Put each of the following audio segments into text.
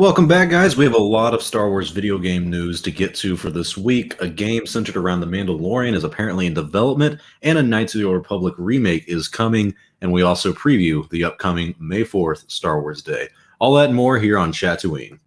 Welcome back, guys. We have a lot of Star Wars video game news to get to for this week. A game centered around The Mandalorian is apparently in development, and a Knights of the Old Republic remake is coming, and we also preview the upcoming May 4th Star Wars Day. All that and more here on Chatooine.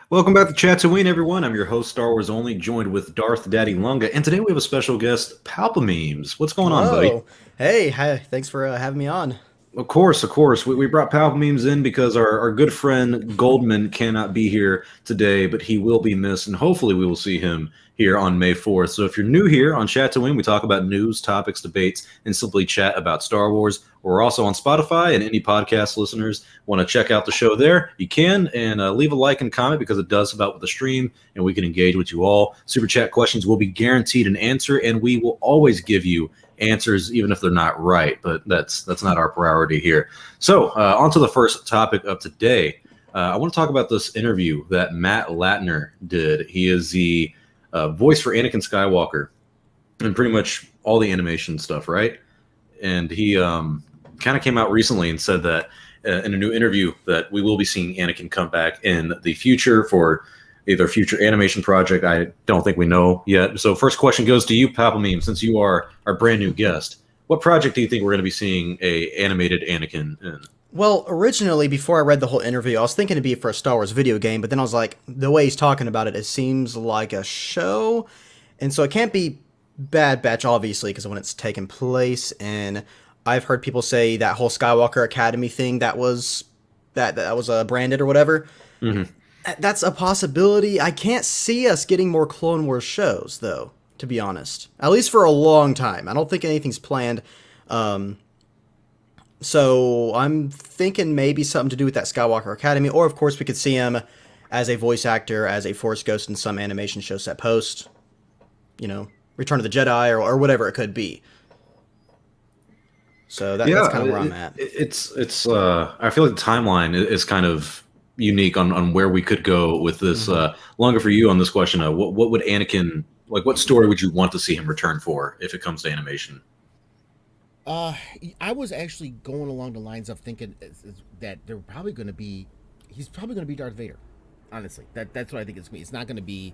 Welcome back to Chatooine, everyone. I'm your host, Star Wars Only, joined with Darth Daddy Lunga, and today we have a special guest, Palpamemes. What's going on, buddy? Hello. Hey, hi. Thanks for having me on. Of course. We brought Palpamemes in because our good friend Goldman cannot be here today, but he will be missed, and hopefully we will see him here on May 4th. So if you're new here on Chatooine, we talk about news, topics, debates, and simply chat about Star Wars. We're also on Spotify, and any podcast listeners want to check out the show there, you can, and leave a like and comment because it does help with the stream, and we can engage with you all. Super chat questions will be guaranteed an answer, and we will always give you answers even if they're not right, but that's not our priority here. So on to the first topic of today. I want to talk about this interview that Matt Latner did. He is the voice for Anakin Skywalker and pretty much all the animation stuff, right? And he kind of came out recently and said that in a new interview that we will be seeing Anakin come back in the future for either future animation project. I don't think we know yet. So first question goes to you, Palpameme, since you are our brand new guest. What project do you think we're going to be seeing a animated Anakin in? Well, originally, before I read the whole interview, I was thinking it'd be for a Star Wars video game, but then I was like, the way he's talking about it, it seems like a show. And so it can't be Bad Batch, obviously, because when it's taken place, and I've heard people say that whole Skywalker Academy thing that was branded or whatever. Mm-hmm. That's a possibility. I can't see us getting more Clone Wars shows, though, to be honest. At least for a long time. I don't think anything's planned. So I'm thinking maybe something to do with that Skywalker Academy. Or, of course, we could see him as a voice actor, as a Force Ghost in some animation show set post. You know, Return of the Jedi or whatever it could be. So that's kind of where I'm at. I feel like the timeline is kind of unique on where we could go with this. Longer for you on this question, what would Anakin, like, what story would you want to see him return for if it comes to animation? I was actually going along the lines of thinking that they're probably going to be, he's probably going to be Darth Vader. Honestly, that's what I think it's going to be. It's not going to be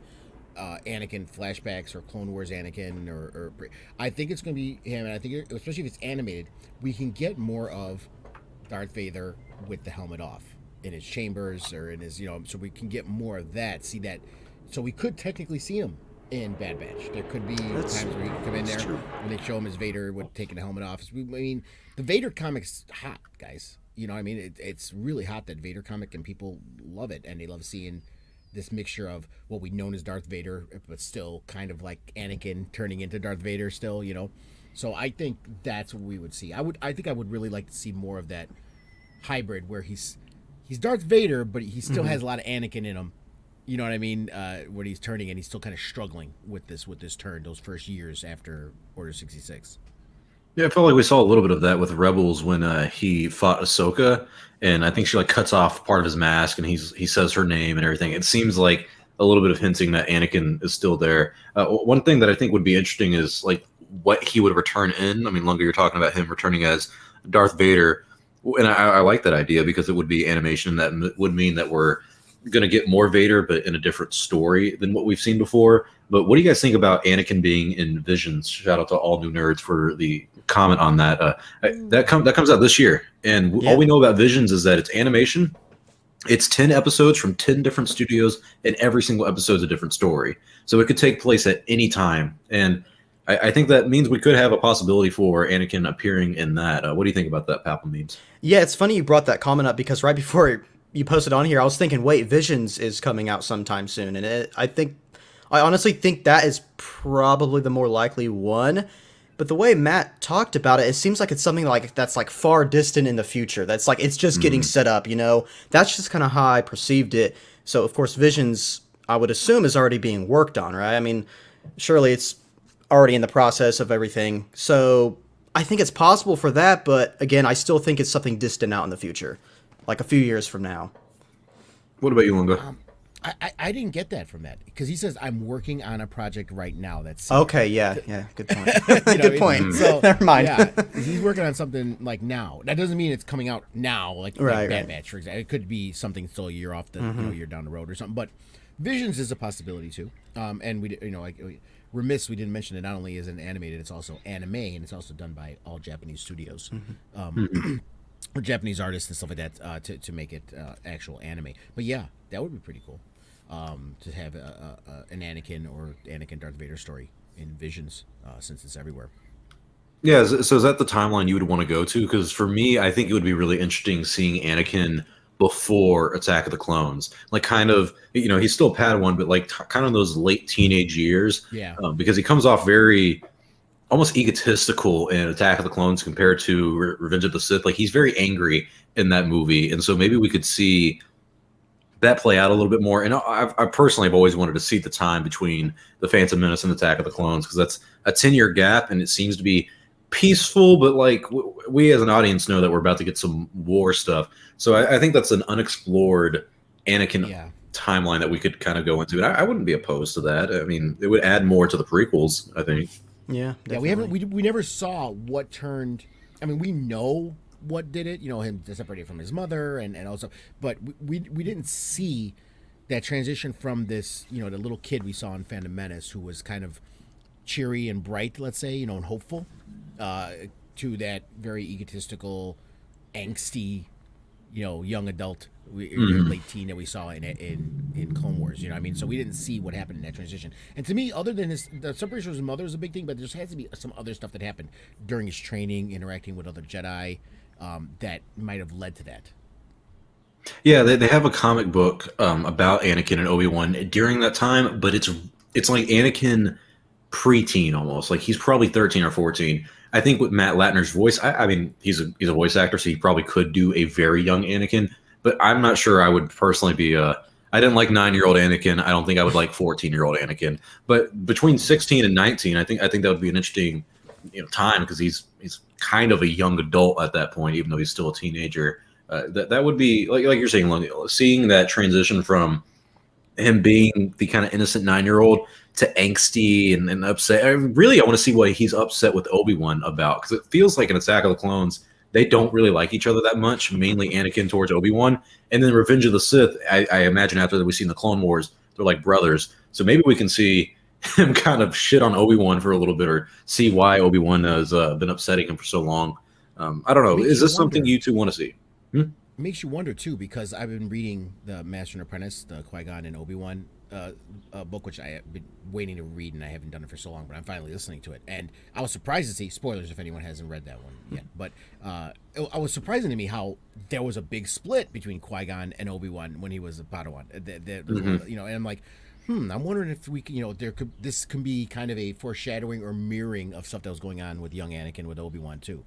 Anakin flashbacks or Clone Wars Anakin or I think it's going to be him. And I think especially if it's animated, we can get more of Darth Vader with the helmet off in his chambers or in his, so we can get more of that. See that, so we could technically see him in Bad Batch. There could be times where he could come in there when they show him as Vader with taking the helmet off. I mean, the Vader comic's hot, guys. You know what I mean? It's really hot, that Vader comic, and people love it, and they love seeing this mixture of what we known as Darth Vader, but still kind of like Anakin turning into Darth Vader still, So I think that's what we would see. I think I would really like to see more of that hybrid where he's Darth Vader, but he still has a lot of Anakin in him. You know what I mean? When he's turning, and he's still kind of struggling with this turn, those first years after Order 66. Yeah, I felt like we saw a little bit of that with Rebels when he fought Ahsoka, and I think she cut off part of his mask, and he says her name and everything. It seems like a little bit of hinting that Anakin is still there. One thing that I think would be interesting is what he would return in. I mean, Lunga, you're talking about him returning as Darth Vader, and I like that idea because it would be animation that would mean that we're going to get more Vader, but in a different story than what we've seen before. But what do you guys think about Anakin being in Visions? Shout out to all new nerds for the comment on that. That comes out this year, and all we know about Visions is that it's animation. It's 10 episodes from 10 different studios, and every single episode is a different story. So it could take place at any time, and I think that means we could have a possibility for Anakin appearing in that. What do you think about that, Palpamemes? Yeah, it's funny you brought that comment up because right before you posted on here, I was thinking, wait, Visions is coming out sometime soon, and I honestly think that is probably the more likely one. But the way Matt talked about it, it seems like it's something that's far distant in the future. That's it's just getting set up, That's just kind of how I perceived it. So of course, Visions, I would assume, is already being worked on, right? I mean, surely it's already in the process of everything. So I think it's possible for that, but again, I still think it's something distant out in the future, like a few years from now. What about you, Lunga? I didn't get that from that because he says I'm working on a project right now. That's Okay, yeah, good point. You know, Good point. So Never mind. Yeah, he's working on something like now. That doesn't mean it's coming out now, like Right, Bad right. Batch, for example. It could be something still a year off the year down the road or something. But Visions is a possibility too. And we remiss we didn't mention it. Not only is it animated, it's also anime, and it's also done by all Japanese studios. Or Japanese artists and stuff like that to make it actual anime. But yeah, that would be pretty cool to have an Anakin or Anakin Darth Vader story in Visions since it's everywhere. Yeah, so is that the timeline you would want to go to? Because for me, I think it would be really interesting seeing Anakin before Attack of the Clones, like kind of, he's still Padawan, but like kind of those late teenage years. Yeah. Because he comes off very almost egotistical in Attack of the Clones compared to Revenge of the Sith. Like he's very angry in that movie, and so maybe we could see that play out a little bit more. And I personally have always wanted to see the time between the Phantom Menace and Attack of the Clones because that's a 10-year gap, and it seems to be peaceful, but like we as an audience know that we're about to get some war stuff. So I think that's an unexplored Anakin timeline that we could kind of go into. And I wouldn't be opposed to that. I mean, it would add more to the prequels, I think. Yeah, definitely. We never saw what turned. I mean, we know what did it. Him separated from his mother, and also, but we didn't see that transition from this. The little kid we saw in Phantom Menace who was kind of cheery and bright, let's say, and hopeful, to that very egotistical, angsty, young adult, late teen that we saw in Clone Wars. I mean, so we didn't see what happened in that transition. And to me, other than the separation of his mother is a big thing, but there has to be some other stuff that happened during his training, interacting with other Jedi, that might have led to that. Yeah, they have a comic book about Anakin and Obi-Wan during that time, but it's like Anakin preteen almost. Like he's probably 13 or 14. I think with Matt Latner's voice, I mean, he's a voice actor, so he probably could do a very young Anakin, but I'm not sure I would personally be I didn't like 9-year-old Anakin. I don't think I would like 14-year-old Anakin. But between 16 and 19, I think that would be an interesting time because he's kind of a young adult at that point, even though he's still a teenager. That would be like you're saying, seeing that transition from him being the kind of innocent 9-year-old to angsty and upset. I want to see what he's upset with Obi-Wan about, because it feels like in Attack of the Clones they don't really like each other that much, mainly Anakin towards Obi-Wan. And then Revenge of the Sith, I imagine after that we've seen the Clone Wars, they're like brothers. So maybe we can see him kind of shit on Obi-Wan for a little bit, or see why Obi-Wan has been upsetting him for so long. I don't know. Is this something you two want to see? Makes you wonder too, because I've been reading the Master and Apprentice, the Qui-Gon and Obi-Wan book, which I have been waiting to read, and I haven't done it for so long, but I'm finally listening to it. And I was surprised to see, spoilers if anyone hasn't read that one yet, but it was surprising to me how there was a big split between Qui-Gon and Obi-Wan when he was a Padawan. And I'm like, I'm wondering if we can, this can be kind of a foreshadowing or mirroring of stuff that was going on with young Anakin with Obi-Wan too.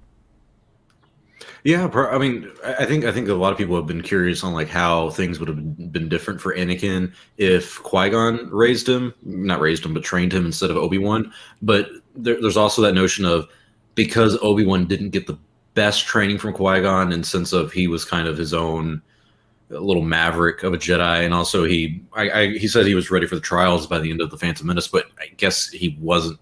Yeah, I mean, I think a lot of people have been curious on like how things would have been different for Anakin if Qui-Gon not raised him, but trained him instead of Obi-Wan. But there's also that notion of, because Obi-Wan didn't get the best training from Qui-Gon, in sense of he was kind of his own little maverick of a Jedi, and also he said he was ready for the trials by the end of the Phantom Menace, but I guess he wasn't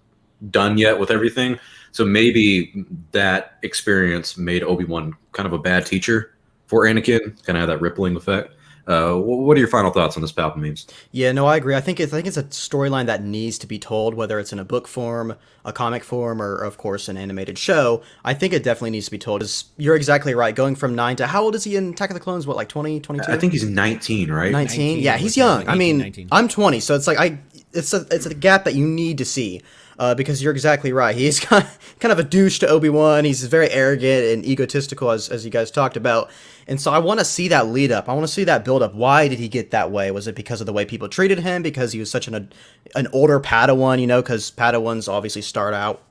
done yet with everything. So maybe that experience made Obi-Wan kind of a bad teacher for Anakin, kind of had that rippling effect. What are your final thoughts on this, Palpatine memes? Yeah, no, I agree. I think it's a storyline that needs to be told, whether it's in a book form, a comic form, or of course an animated show. I think it definitely needs to be told. You're exactly right. Going from 9 to, how old is he in Attack of the Clones? What, like 20, 22? I think he's 19, right? 19? Yeah, he's young. 18, I mean, 19. I'm 20, so it's like it's a gap that you need to see. Because you're exactly right. He's kind of a douche to Obi-Wan. He's very arrogant and egotistical, as you guys talked about. And so I want to see that lead up. I want to see that build up. Why did he get that way? Was it because of the way people treated him? Because he was such an older Padawan, because Padawans obviously start out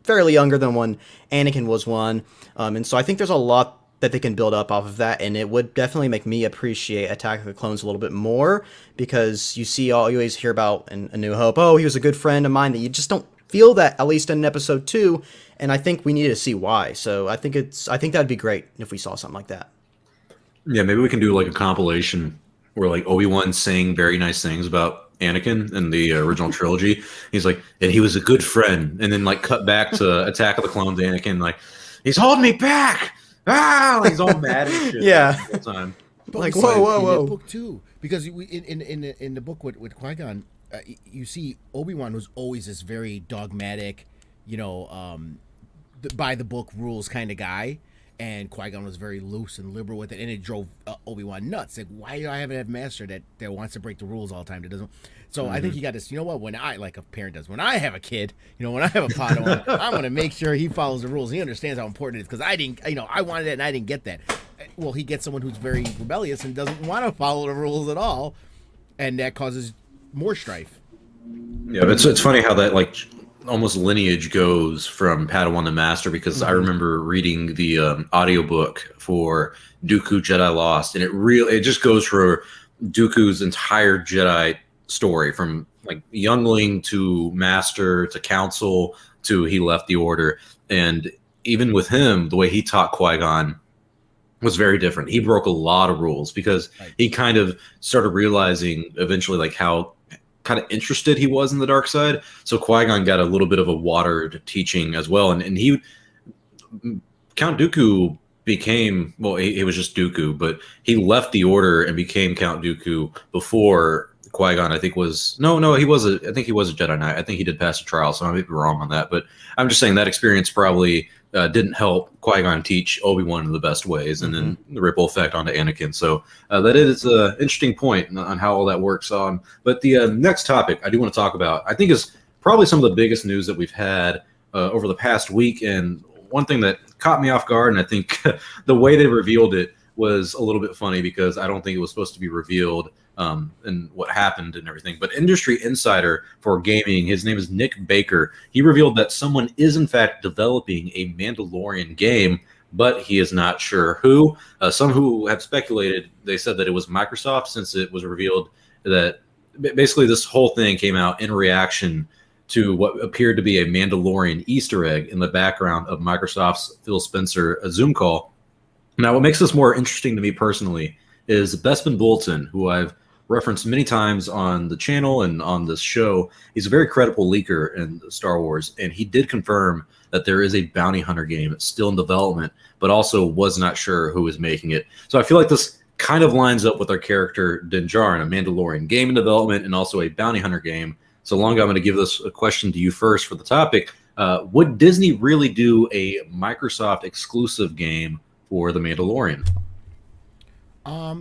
fairly younger than when Anakin was one. And so I think there's a lot that they can build up off of that, and it would definitely make me appreciate Attack of the Clones a little bit more, because you always hear about in A New Hope, oh, he was a good friend of mine, that you just don't feel that, at least in episode 2, and I think we need to see why. So I think that'd be great if we saw something like that. Yeah, maybe we can do like a compilation where like Obi-Wan saying very nice things about Anakin in the original trilogy. He's like, and he was a good friend, and then like cut back to Attack of the Clones. Anakin like, he's holding me back. Like, he's all mad and shit. Yeah. The whole time. But Like, we see whoa, it in whoa. the book too, because in the book with Qui-Gon, you see Obi-Wan was always this very dogmatic, by the book rules kind of guy, and Qui-Gon was very loose and liberal with it, and it drove Obi-Wan nuts. Like, why do I have a master that wants to break the rules all the time? That doesn't. So I think you got this. You know what? When I, like a parent does, when I have a kid, when I have a Padawan, I want to make sure he follows the rules. He understands how important it is, because I didn't. I wanted it and I didn't get that. Well, he gets someone who's very rebellious and doesn't want to follow the rules at all, and that causes more strife. Yeah, it's funny how that like almost lineage goes from Padawan to Master, because I remember reading the audiobook for Dooku Jedi Lost, and it just goes for Dooku's entire Jedi story, from like youngling to Master to Council to he left the Order. And even with him, the way he taught Qui-Gon was very different. He broke a lot of rules because he kind of started realizing eventually like how kind of interested he was in the dark side. So Qui-Gon got a little bit of a watered teaching as well. And he, Count Dooku became, well, he was just Dooku, but he left the Order and became Count Dooku before Qui-Gon, I think he was a Jedi Knight. I think he did pass a trial, so I may be wrong on that. But I'm just saying that experience probably didn't help Qui-Gon teach Obi-Wan in the best ways, and then the ripple effect onto Anakin. So that is an interesting point on how all that works on. But the next topic I do want to talk about, I think, is probably some of the biggest news that we've had over the past week. And one thing that caught me off guard, and I think the way they revealed it was a little bit funny, because I don't think it was supposed to be revealed and what happened and everything. But industry insider for gaming, his name is Nick Baker, he revealed that someone is in fact developing a Mandalorian game, but he is not sure who. Some who have speculated, they said that it was Microsoft, since it was revealed that basically this whole thing came out in reaction to what appeared to be a Mandalorian Easter egg in the background of Microsoft's Phil Spencer Zoom call. Now, what makes this more interesting to me personally is Bespin Bulletin, who I've referenced many times on the channel and on this show. He's a very credible leaker in Star Wars, and he did confirm that there is a bounty hunter game still in development, but also was not sure who is making it. So I feel like this kind of lines up with our character Din Djarin, a Mandalorian game in development and also a bounty hunter game. So Longa, I'm going to give this a question to you first for the topic. Would Disney really do a Microsoft exclusive game for The Mandalorian?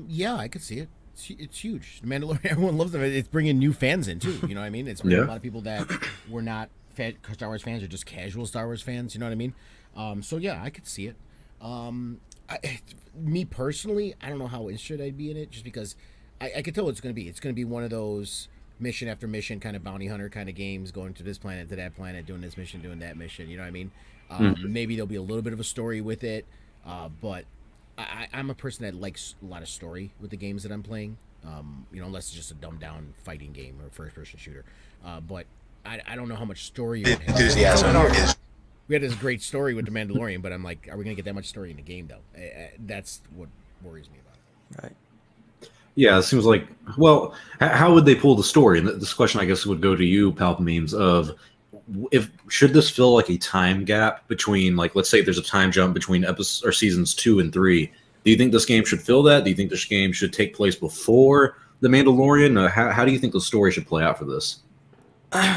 Yeah, I could see it. It's huge. The Mandalorian, everyone loves it. It's bringing new fans in too. You know what I mean? It's bringing a lot of people that were not Star Wars fans, or just casual Star Wars fans. You know what I mean? So yeah, I could see it. Me personally, I don't know how interested I'd be in it, just because I could tell what it's going to be. It's going to be one of those mission after mission kind of bounty hunter kind of games, going to this planet to that planet, doing this mission, doing that mission. You know what I mean? Maybe there'll be a little bit of a story with it, but I'm a person that likes a lot of story with the games that I'm playing. Unless it's just a dumbed down fighting game or first person shooter. But I don't know how much story you have. Enthusiasm is. We had this great story with the Mandalorian, but I'm like, are we gonna get that much story in the game though? That's what worries me about it. Right. Yeah, it seems like, well, how would they pull the story? And this question, I guess, would go to you, Palpamemes, of should this fill like a time gap between, like, let's say there's a time jump between episodes or seasons 2 and 3. Do you think this game should fill that? Do you think this game should take place before The Mandalorian? How do you think the story should play out for this?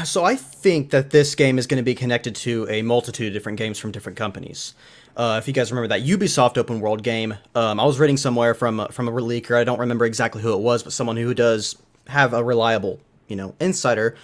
So I think that this game is going to be connected to a multitude of different games from different companies. If you guys remember that Ubisoft open world game, I was reading somewhere from a leaker. I don't remember exactly who it was, but someone who does have a reliable, insider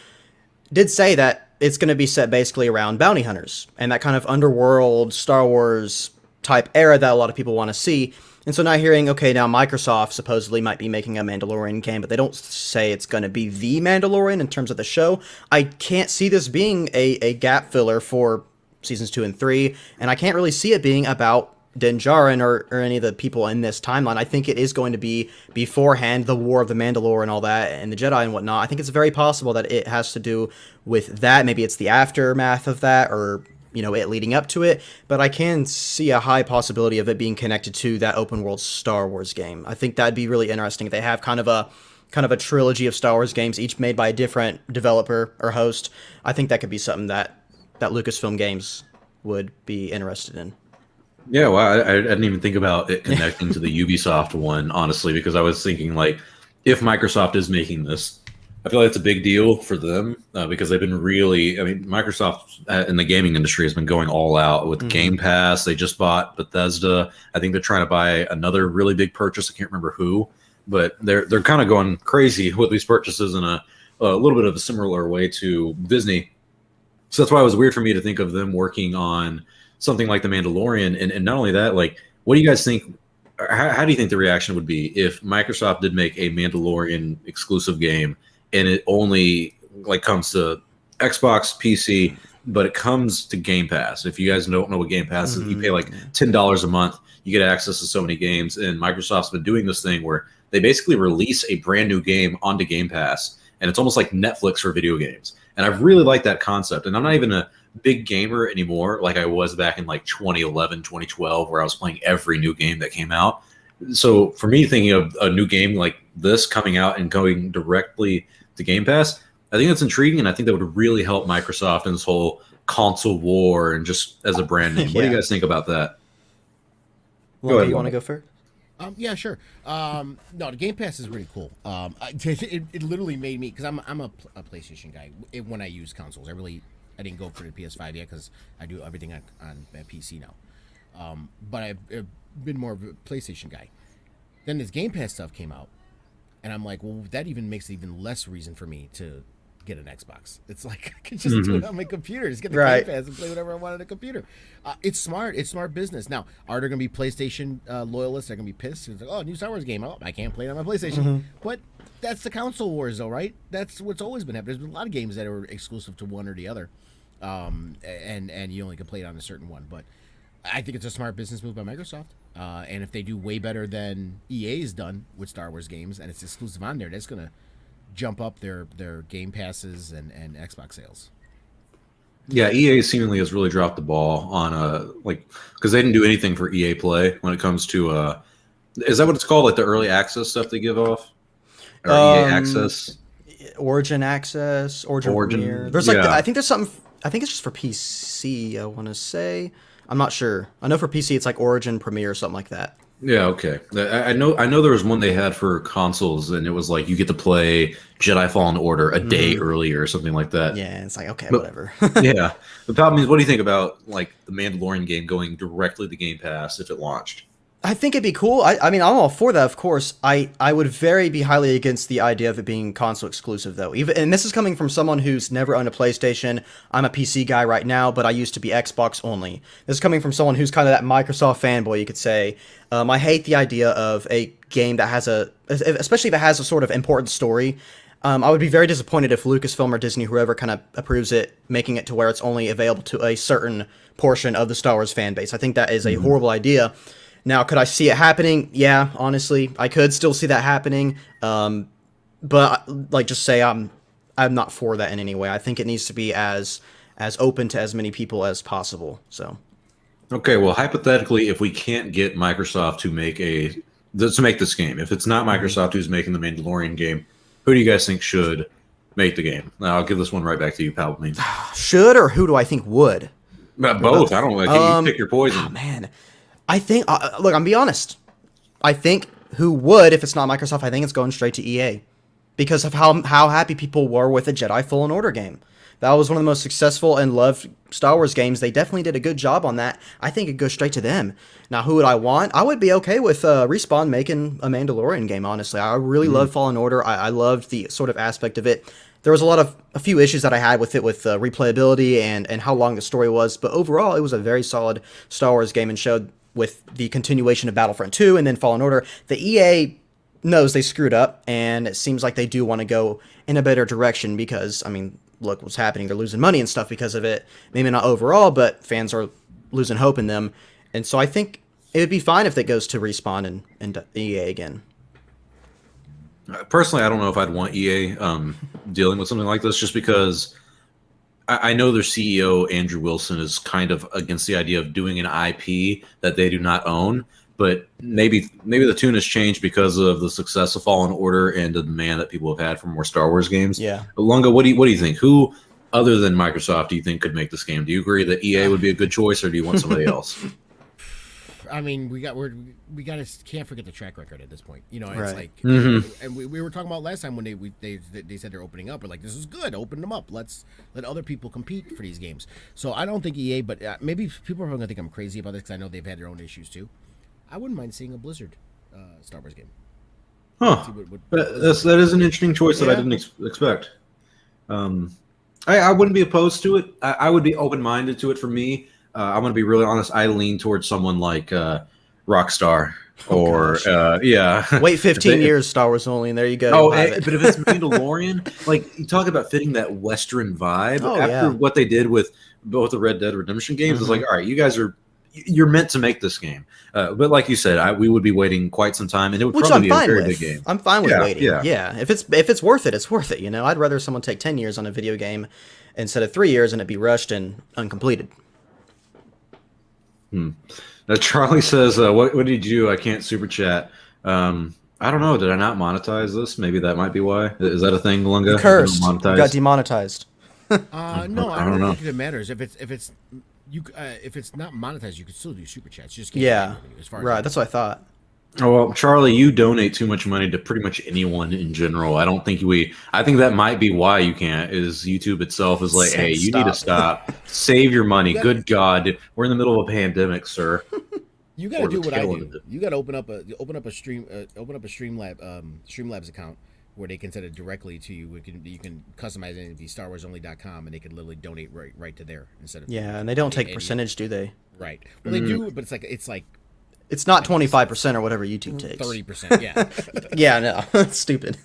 did say that it's going to be set basically around bounty hunters and that kind of underworld Star Wars type era that a lot of people want to see. And so now hearing, okay, now Microsoft supposedly might be making a Mandalorian game, but they don't say it's going to be the Mandalorian in terms of the show. I can't see this being a gap filler for seasons 2 and 3, and I can't really see it being about Din Djarin or any of the people in this timeline. I think it is going to be beforehand, the War of the Mandalore and all that, and the Jedi and whatnot. I think it's very possible that it has to do with that. Maybe it's the aftermath of that, or it leading up to it, but I can see a high possibility of it being connected to that open world Star Wars game. I think that'd be really interesting if they have kind of a trilogy of Star Wars games, each made by a different developer or host. I think that could be something that Lucasfilm Games would be interested in. Yeah, well, I didn't even think about it connecting to the Ubisoft one, honestly, because I was thinking, like, if Microsoft is making this, I feel like it's a big deal for them because they've been really, I mean, Microsoft in the gaming industry has been going all out with Game Pass. They just bought Bethesda. I think they're trying to buy another really big purchase. I can't remember who, but they're kind of going crazy with these purchases in a little bit of a similar way to Disney. So that's why it was weird for me to think of them working on something like The Mandalorian. And not only that, like, what do you guys think? How do you think the reaction would be if Microsoft did make a Mandalorian exclusive game and it only like comes to Xbox, PC, but it comes to Game Pass? If you guys don't know what Game Pass is, you pay like $10 a month, you get access to so many games. And Microsoft's been doing this thing where they basically release a brand new game onto Game Pass, and it's almost like Netflix for video games. And I really like that concept. And I'm not even a big gamer anymore like I was back in like 2011, 2012, where I was playing every new game that came out. So for me, thinking of a new game like this coming out and going directly to Game Pass, I think that's intriguing, and I think that would really help Microsoft in this whole console war and just as a brand name. What do you guys think about that? Well, you want to go first? Yeah, sure. No, the Game Pass is really cool. It literally made me, because I'm a PlayStation guy. When I use consoles, I didn't go for the PS5 yet because I do everything on PC now. But I've been more of a PlayStation guy. Then this Game Pass stuff came out, and I'm like, well, that even makes even less reason for me to get an Xbox. It's like I can just do it on my computer. Just get the Game Pass and play whatever I want on a computer. It's smart. It's smart business. Now, are there going to be PlayStation loyalists that are going to be pissed? It's like, oh, new Star Wars game. Oh, I can't play it on my PlayStation. But that's the console wars, though, right? That's what's always been happening. There's been a lot of games that are exclusive to one or the other, and you only can play it on a certain one. But I think it's a smart business move by Microsoft. And if they do way better than EA's done with Star Wars games, and it's exclusive on there, that's going to jump up their Game Passes and Xbox sales. Yeah, EA seemingly has really dropped the ball on because they didn't do anything for EA Play when it comes to is that what it's called, like the early access stuff they give off, or EA Access, Origin Access, Origin Premiere. There's like I think there's something. I think it's just for PC. I want to say. I'm not sure. I know for PC it's like Origin Premiere or something like that. Yeah, okay. I know there was one they had for consoles, and it was like you get to play Jedi Fallen Order a day earlier or something like that. Yeah, it's like, okay, whatever. Yeah. The problem is, what do you think about like the Mandalorian game going directly to Game Pass if it launched? I think it'd be cool. I mean, I'm all for that, of course. I would be highly against the idea of it being console exclusive, though. And this is coming from someone who's never owned a PlayStation. I'm a PC guy right now, but I used to be Xbox only. This is coming from someone who's kind of that Microsoft fanboy, you could say. I hate the idea of a game that has especially if it has a sort of important story. I would be very disappointed if Lucasfilm or Disney, whoever kind of approves it, making it to where it's only available to a certain portion of the Star Wars fan base. I think that is a horrible idea. Now, could I see it happening? Yeah, honestly, I could still see that happening. But like, just say I'm not for that in any way. I think it needs to be as open to as many people as possible. So, okay, well, hypothetically, if we can't get Microsoft to make this game, if it's not Microsoft who's making the Mandalorian game, who do you guys think should make the game? Now, I'll give this one right back to you, Palpatine. Should, or who do I think would? Both. I don't know. You pick your poison. Oh, man. I think, look, I'm be honest. I think who would, if it's not Microsoft, I think it's going straight to EA. Because of how happy people were with the Jedi Fallen Order game. That was one of the most successful and loved Star Wars games. They definitely did a good job on that. I think it'd go straight to them. Now, who would I want? I would be okay with Respawn making a Mandalorian game, honestly. I really loved Fallen Order. I loved the sort of aspect of it. There was a few issues that I had with it, with replayability and how long the story was. But overall, it was a very solid Star Wars game and showed, with the continuation of Battlefront 2 and then Fallen Order, the EA knows they screwed up, and it seems like they do want to go in a better direction because, I mean, look what's happening. They're losing money and stuff because of it. Maybe not overall, but fans are losing hope in them. And so I think it would be fine if it goes to Respawn and EA again. Personally, I don't know if I'd want EA dealing with something like this, just because I know their CEO Andrew Wilson is kind of against the idea of doing an IP that they do not own, but maybe the tune has changed because of the success of Fallen Order and the demand that people have had for more Star Wars games. Yeah. But Lunga, what do you think? Who other than Microsoft do you think could make this game? Do you agree that EA would be a good choice, or do you want somebody else? I mean, we can't forget the track record at this point. You know, it's Right. like, Mm-hmm. and we were talking about last time when they said they're opening up. We're like, this is good. Open them up. Let's let other people compete for these games. So I don't think EA, but maybe people are going to think I'm crazy about this because I know they've had their own issues too. I wouldn't mind seeing a Blizzard Star Wars game. Huh. That is an interesting choice that I didn't expect. I wouldn't be opposed to it. I would be open-minded to it. For me, I'm going to be really honest. I lean towards someone like Rockstar or Wait 15 years, Star Wars only, and there you go. Oh, but if it's Mandalorian, like you talk about fitting that Western vibe. After what they did with both the Red Dead Redemption games, it's like, all right, you're meant to make this game. But like you said, we would be waiting quite some time, and it would probably be a very big game. I'm fine with waiting. Yeah. If it's worth it, it's worth it. You know, I'd rather someone take 10 years on a video game instead of 3 years and it be rushed and uncompleted. Now Charlie says, "What did you do? I can't super chat." I don't know. Did I not monetize this? Maybe that might be why. Is that a thing, Lunga? Cursed. You got demonetized. No, I don't think it matters. If it's not monetized, you could still do super chats. You just can't right. That's what I thought. Oh, well, Charlie, you donate too much money to pretty much anyone in general. I don't think I think that might be why you can't. Is YouTube itself is like, hey, you need to stop. Save your money. Good God, we're in the middle of a pandemic, sir. You got to do what I do. You got to open up a Streamlabs account where they can send it directly to you. You can customize it and be StarWarsOnly.com, and they can literally donate right to there instead of and they don't take percentage, do they? Right. Well, they do, but it's not 25% or whatever YouTube takes. 30%. Yeah. Yeah, no, that's stupid.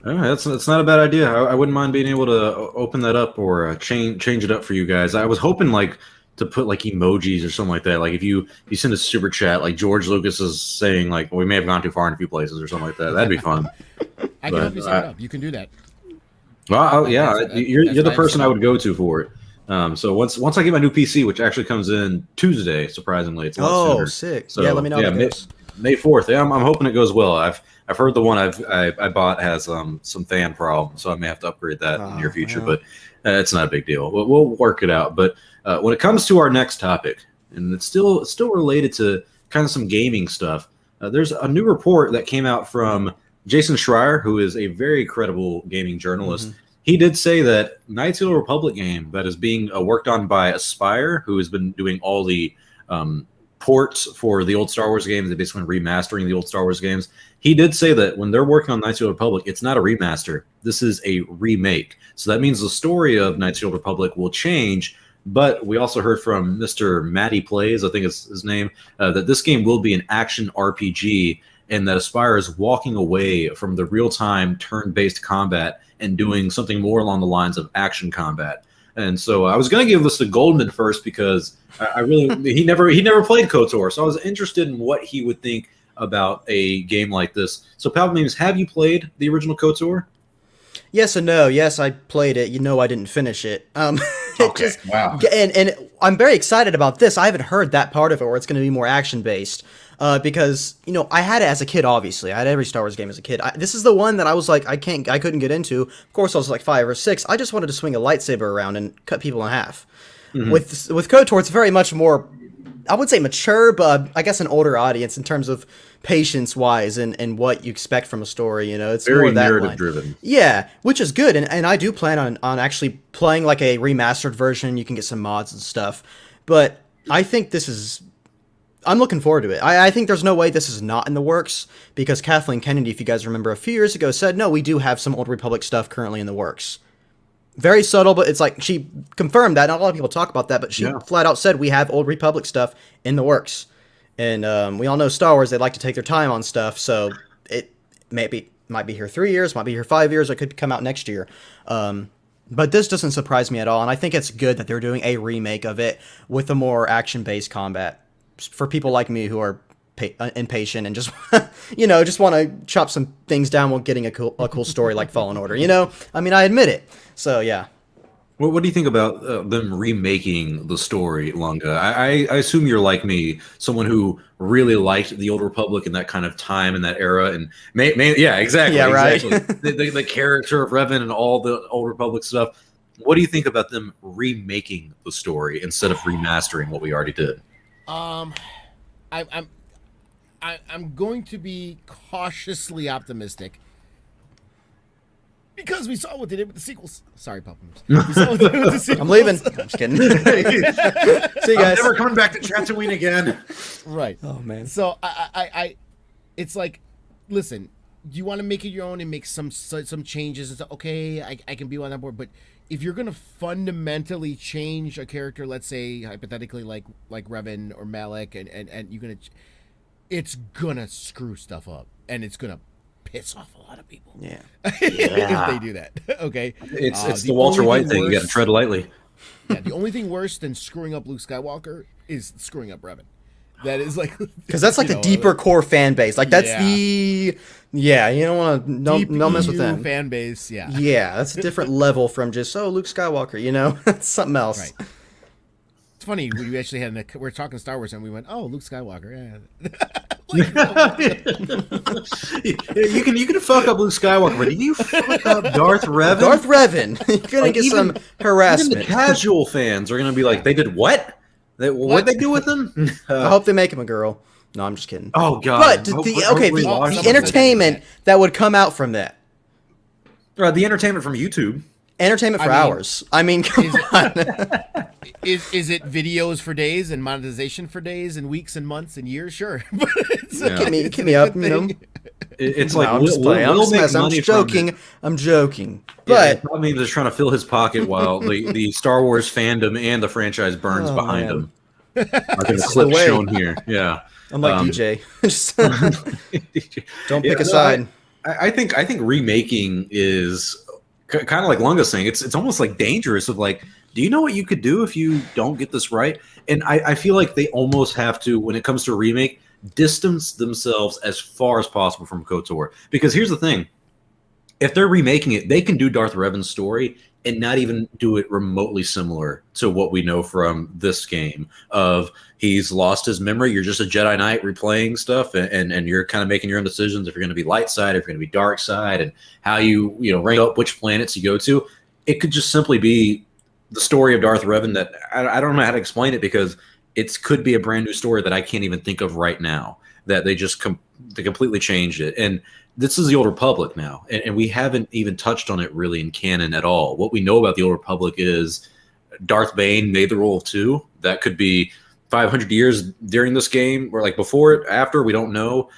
That's not a bad idea. I wouldn't mind being able to open that up or change it up for you guys. I was hoping to put emojis or something like that. Like if you send a super chat, like George Lucas is saying, like, we may have gone too far in a few places or something like that. That'd be fun. I can help you set it up. You can do that. Well, you're the person I would go to for it. So once I get my new PC, which actually comes in Tuesday, surprisingly, it's a lot sooner. Sick. So, let me know how it goes. May 4th. Yeah, I'm hoping it goes well. I've heard the one I bought has some fan problems, so I may have to upgrade that in the near future. But it's not a big deal. We'll work it out. But when it comes to our next topic, and it's still related to kind of some gaming stuff, there's a new report that came out from Jason Schreier, who is a very credible gaming journalist. He did say that Knights of the Republic game that is being worked on by Aspire, who has been doing all the ports for the old Star Wars games, they basically remastering the old Star Wars games. He did say that when they're working on Knights of the Republic, it's not a remaster. This is a remake. So that means the story of Knights of the Republic will change. But we also heard from Mr. Matty Plays, I think is his name, that this game will be an action RPG, and that Aspire is walking away from the real-time turn-based combat and doing something more along the lines of action combat. And so I was going to give this to Goldman first because he never played KOTOR, so I was interested in what he would think about a game like this. So Palpatimes, have you played the original KOTOR? Yes and no. Yes, I played it. You know I didn't finish it. Okay. Wow. And I'm very excited about this. I haven't heard that part of it where it's going to be more action-based. Because, I had it as a kid, obviously. I had every Star Wars game as a kid. This is the one that I was like, I couldn't get into. Of course, I was like 5 or 6. I just wanted to swing a lightsaber around and cut people in half. With KOTOR, it's very much more, I would say mature, but I guess an older audience in terms of patience-wise and what you expect from a story, It's very more that narrative-driven. Yeah, which is good. And I do plan on actually playing like a remastered version. You can get some mods and stuff. But I think I'm looking forward to it. I think there's no way this is not in the works, because Kathleen Kennedy, if you guys remember a few years ago, said, no, we do have some Old Republic stuff currently in the works. Very subtle, but it's like she confirmed that. Not a lot of people talk about that, but she flat out said we have Old Republic stuff in the works. And we all know Star Wars, they like to take their time on stuff, so it might be here 3 years, might be here 5 years, it could come out next year. But this doesn't surprise me at all, and I think it's good that they're doing a remake of it with a more action-based combat for people like me who are impatient and just just want to chop some things down while getting a cool story like Fallen Order. I mean, I admit it. So yeah. What do you think about them remaking the story, Lunga? I assume you're like me, someone who really liked the Old Republic in that kind of time and that era, and yeah, exactly, Yeah, right. exactly. The character of Revan and all the Old Republic stuff. What do you think about them remaking the story instead of remastering what we already did? Um, I, I'm I'm going to be cautiously optimistic because we saw what they did with the sequels. Sorry, Papa. We saw what they did with the sequels. I'm leaving. I'm just kidding. See you guys. I'm never coming back to Chatooine again. Right. Oh man. So I it's like, listen, you want to make it your own and make some changes and stuff. Okay, I can be on that board, but if you're gonna fundamentally change a character, let's say hypothetically like Revan or Malak, and you're gonna, it's gonna screw stuff up and it's gonna piss off a lot of people. Yeah. If they do that. Okay. It's the Walter White thing. You got to tread lightly. Yeah, the only thing worse than screwing up Luke Skywalker is screwing up Revan. That is like, because that's like the deeper core fan base. Like that's you don't want to no mess with them. Fan base, yeah. Yeah, that's a different level from just Luke Skywalker. You know, that's something else. Right. It's funny we actually had we're talking Star Wars and we went, oh, Luke Skywalker, yeah. You can fuck up Luke Skywalker, but you fuck up Darth Revan. Darth Revan, you're gonna get some harassment. Even the casual fans are gonna be like, they did what? What'd they do with him? I hope they make him a girl. No, I'm just kidding. Oh God! But the entertainment that would come out from that. The entertainment from YouTube. Entertainment for hours. I mean, come on. Is it videos for days and monetization for days and weeks and months and years? Sure. But Get me up, you know. It's like I'm just playing. I'm joking. I'm joking. But I mean, just trying to fill his pocket while the Star Wars fandom and the franchise burns behind him. Like in the clip shown here. Yeah. I'm like DJ. Don't pick a side. I think remaking is kind of like Lunga's saying. It's almost like dangerous. Of like, do you know what you could do if you don't get this right? And I feel like they almost have to, when it comes to a remake, distance themselves as far as possible from KOTOR. Because here's the thing: if they're remaking it, they can do Darth Revan's story and not even do it remotely similar to what we know from this game of he's lost his memory. You're just a Jedi Knight replaying stuff, and you're kind of making your own decisions if you're going to be light side, if you're going to be dark side, and how you rank up which planets you go to. It could just simply be the story of Darth Revan that I don't know how to explain it, because it could be a brand new story that I can't even think of right now, that they just they completely changed it. And this is the Old Republic now, and we haven't even touched on it really in canon at all. What we know about the Old Republic is Darth Bane made the role of two. That could be 500 years during this game, or like before it, after, we don't know.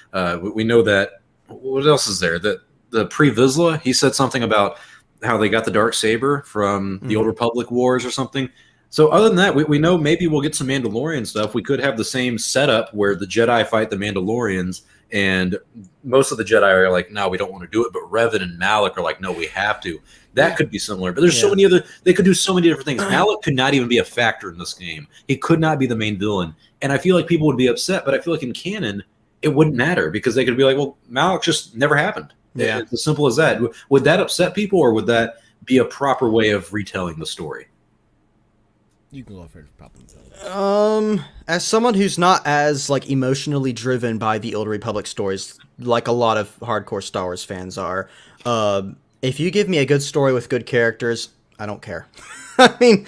We know that, what else is there? The pre-Vizsla, he said something about how they got the Darksaber from the Old Republic Wars or something. So other than that, we know maybe we'll get some Mandalorian stuff. We could have the same setup where the Jedi fight the Mandalorians, and most of the Jedi are like, no, we don't want to do it. But Revan and Malak are like, no, we have to. That could be similar. But there's so many they could do so many different things. Malak could not even be a factor in this game. He could not be the main villain. And I feel like people would be upset, but I feel like in canon, it wouldn't matter, because they could be like, well, Malak just never happened. Yeah. It's as simple as that. Would that upset people, or would that be a proper way of retelling the story? You can go for problems. As someone who's not as emotionally driven by the Old Republic stories, like a lot of hardcore Star Wars fans are, if you give me a good story with good characters, I don't care. I mean,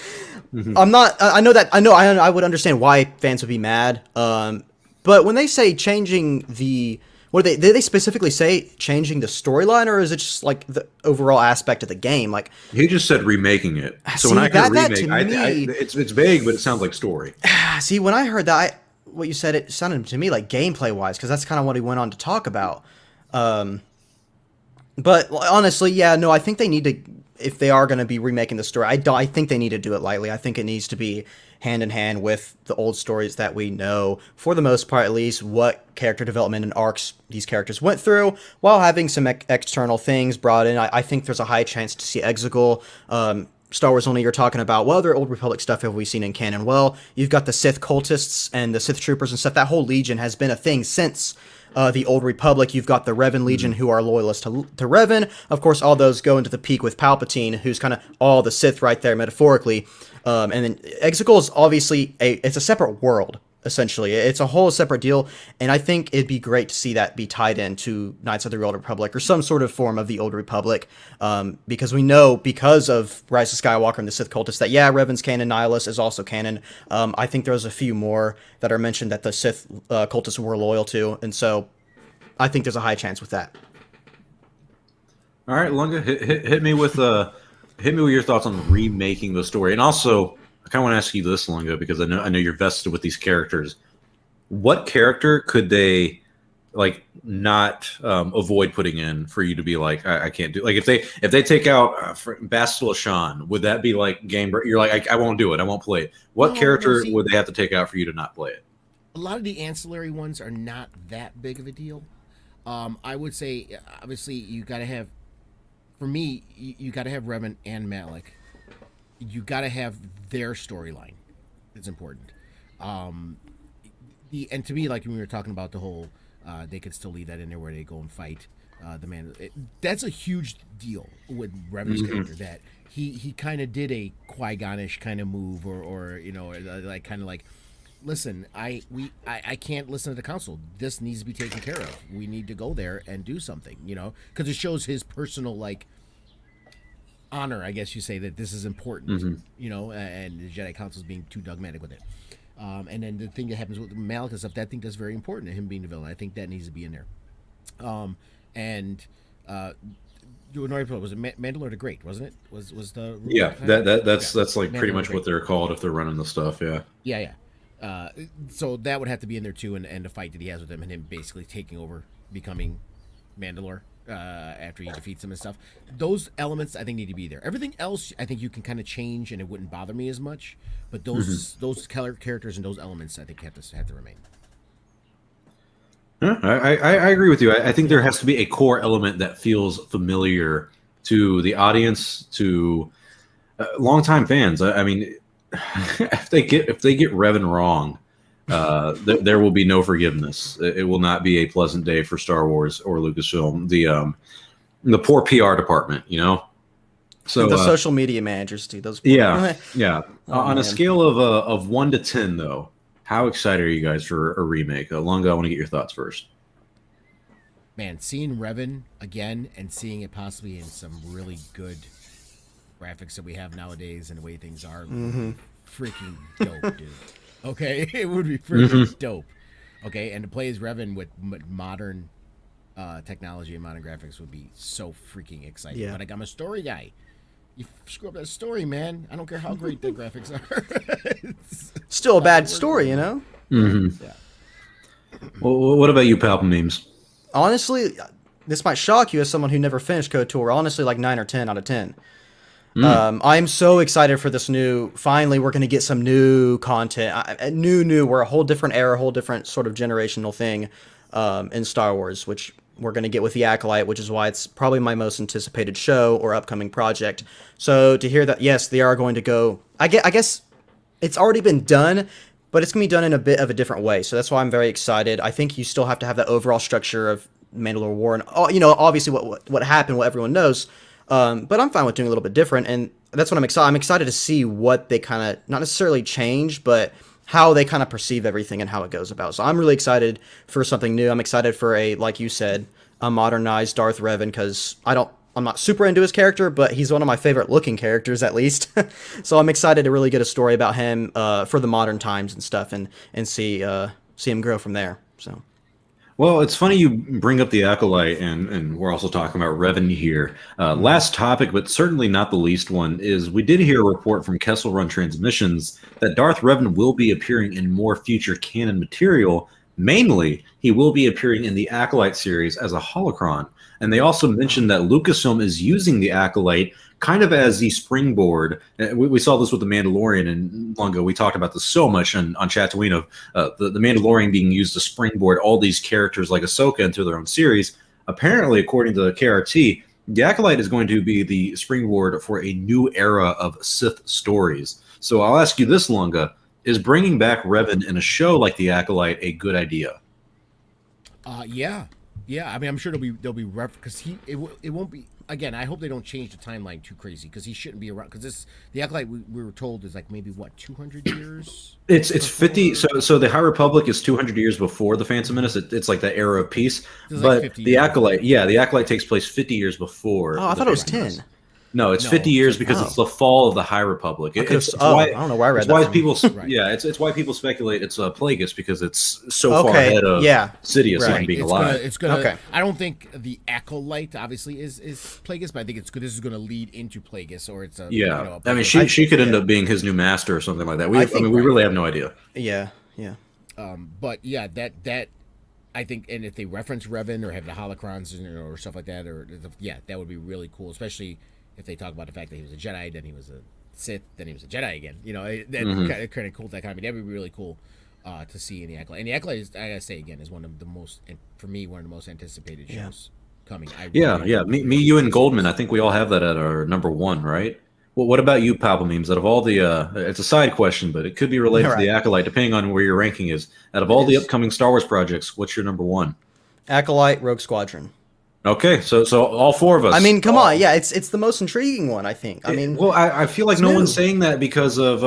I'm not. I would understand why fans would be mad. But when they say changing the, did they specifically say changing the storyline, or is it just the overall aspect of the game? Like, he just said remaking it. So when I hear remake, it's vague, but it sounds like story. See, when I heard that, what you said, it sounded to me like gameplay wise, because that's kind of what he went on to talk about. But honestly, I think they need to, if they are going to be remaking the story, I think they need to do it lightly. I think it needs to be hand in hand with the old stories that we know, for the most part at least, what character development and arcs these characters went through, while having some external things brought in. I think there's a high chance to see Exegol. Star Wars Only, you're talking about, what other Old Republic stuff have we seen in canon? Well, you've got the Sith cultists and the Sith troopers and stuff. That whole legion has been a thing since the Old Republic. You've got the Revan Legion, who are loyalists to Revan. Of course, all those go into the peak with Palpatine, who's kind of all the Sith right there, metaphorically. And then Exegol is obviously it's a separate world. Essentially, it's a whole separate deal, and I think it'd be great to see that be tied into Knights of the Old Republic or some sort of form of the Old Republic, because we know, because of Rise of Skywalker and the Sith Cultists, that Revan's canon, Nihilus is also canon. I think there's a few more that are mentioned that the Sith Cultists were loyal to, and so I think there's a high chance with that. All right, Lunga, hit me with your thoughts on remaking the story, and also, I kind of want to ask you this, Lunga, because I know you're vested with these characters. What character could they not avoid putting in for you to be like, I can't do? Like if they take out Bastila Shan, would that be like game? You're like, I won't do it. I won't play it. What character would they have to take out for you to not play it? A lot of the ancillary ones are not that big of a deal. I would say, obviously, you got to have. For me, you got to have Revan and Malik. You got to have their storyline. It's important. And to me, like when we were talking about the whole, they could still leave that in there where they go and fight the man. That's a huge deal with Revan's character, that he kind of did a Qui-Gon-ish kind of move, or like kind of like, listen, I can't listen to the council. This needs to be taken care of. We need to go there and do something, because it shows his personal honor, I guess you say, that this is important, and the Jedi Council is being too dogmatic with it. And then the thing that happens with Malik and stuff, that thing that's very important, him being the villain. I think that needs to be in there. Was it Mandalore the Great, wasn't it? Was the that's like pretty much what they're called if they're running the stuff. Yeah. So that would have to be in there too, and the fight that he has with him, and him basically taking over, becoming Mandalore after he defeats him and stuff. Those elements I think need to be there. Everything else I think you can kind of change, and it wouldn't bother me as much. But those characters and those elements I think have to remain. Yeah, I agree with you. I think there has to be a core element that feels familiar to the audience, to longtime fans. I mean, if they get Revan wrong, there will be no forgiveness. It will not be a pleasant day for Star Wars or Lucasfilm. The poor PR department, So the social media managers do those. Yeah. On a scale of 1 to 10, though, how excited are you guys for a remake? Lunga, I want to get your thoughts first. Man, seeing Revan again and seeing it possibly in some really good graphics that we have nowadays and the way things are, freaking dope, dude. Okay, it would be freaking dope. Okay, and to play as Revan with modern technology and modern graphics would be so freaking exciting. Yeah. But I'm a story guy. You screw up that story, man. I don't care how great the graphics are. Still a bad story, Yeah. Well, what about you, Palpin memes? Honestly, this might shock you as someone who never finished KOTOR. Honestly, like 9 or 10 out of 10. I'm so excited for this finally we're going to get some new content, new, we're a whole different era, a whole different sort of generational thing in Star Wars, which we're going to get with the Acolyte, which is why it's probably my most anticipated show or upcoming project. So to hear that, yes, they are going to go, I guess it's already been done, but it's going to be done in a bit of a different way. So that's why I'm very excited. I think you still have to have that overall structure of Mandalore War, and obviously what happened, what everyone knows. But I'm fine with doing a little bit different, and that's what I'm excited. I'm excited to see what they kind of, not necessarily change, but how they kind of perceive everything and how it goes about. So I'm really excited for something new. I'm excited for like you said, a modernized Darth Revan, because I'm not super into his character, but he's one of my favorite looking characters, at least. So I'm excited to really get a story about him for the modern times and stuff, and see him grow from there. So. Well, it's funny you bring up the Acolyte, and we're also talking about Revan here. Last topic, but certainly not the least one, is we did hear a report from Kessel Run Transmissions that Darth Revan will be appearing in more future canon material. Mainly, he will be appearing in the Acolyte series as a holocron. And they also mentioned that Lucasfilm is using the Acolyte kind of as the springboard. We saw this with the Mandalorian and Lunga. We talked about this so much on Chatooine of the Mandalorian being used to springboard all these characters like Ahsoka into their own series. Apparently, according to KRT, the Acolyte is going to be the springboard for a new era of Sith stories. So I'll ask you this, Lunga. Is bringing back Revan in a show like the Acolyte a good idea? Yeah, yeah. I mean, I'm sure there'll be because it won't be again. I hope they don't change the timeline too crazy because he shouldn't be around. Because the acolyte we were told is like maybe what 200 years. It's 50. So the High Republic is 200 years before the Phantom Menace. It's like the era of peace. It's like But 50 the years. Acolyte, yeah, the Acolyte takes place 50 years before. Oh, I the thought it was Phantom Menace. 10. No, it's No, 50 years it's because oh. it's the fall of the High Republic. It's I why don't know where I read it's that why from. people Right. yeah, it's why people speculate it's Plagueis because it's so far Okay, ahead of yeah. Sidious Right. even being It's alive. Gonna, it's gonna. Okay. I don't think the acolyte obviously is Plagueis, but I think it's good. This is going to lead into Plagueis, or it's a Yeah, You know, I mean, Plagueis. she could end up being his new master or something like that. I think- we really have no idea. Yeah, yeah. But yeah, that I think, and if they reference Revan or have the holocrons or stuff like that, yeah, that would be really cool. Especially if they talk about the fact that he was a Jedi, then he was a Sith, then he was a Jedi again. You know, that kind of cool dichotomy. That would be really cool to see in the acolyte. And the acolyte is, I gotta say again, is one of the most, and for me, one of the most anticipated shows coming. Yeah. Me, you, and Goldman. I think we all have that at our number one, right? Well, what about you, Papa Memes? Out of all the, it's a side question, but it could be related to the Right. Acolyte, depending on where your ranking is. Out of all the is. upcoming Star Wars projects, what's your number one? Acolyte, Rogue Squadron. Okay, so all four of us. I mean, come on, yeah, it's the most intriguing one, I think. I mean, well, I feel like it's no new. one's saying that because of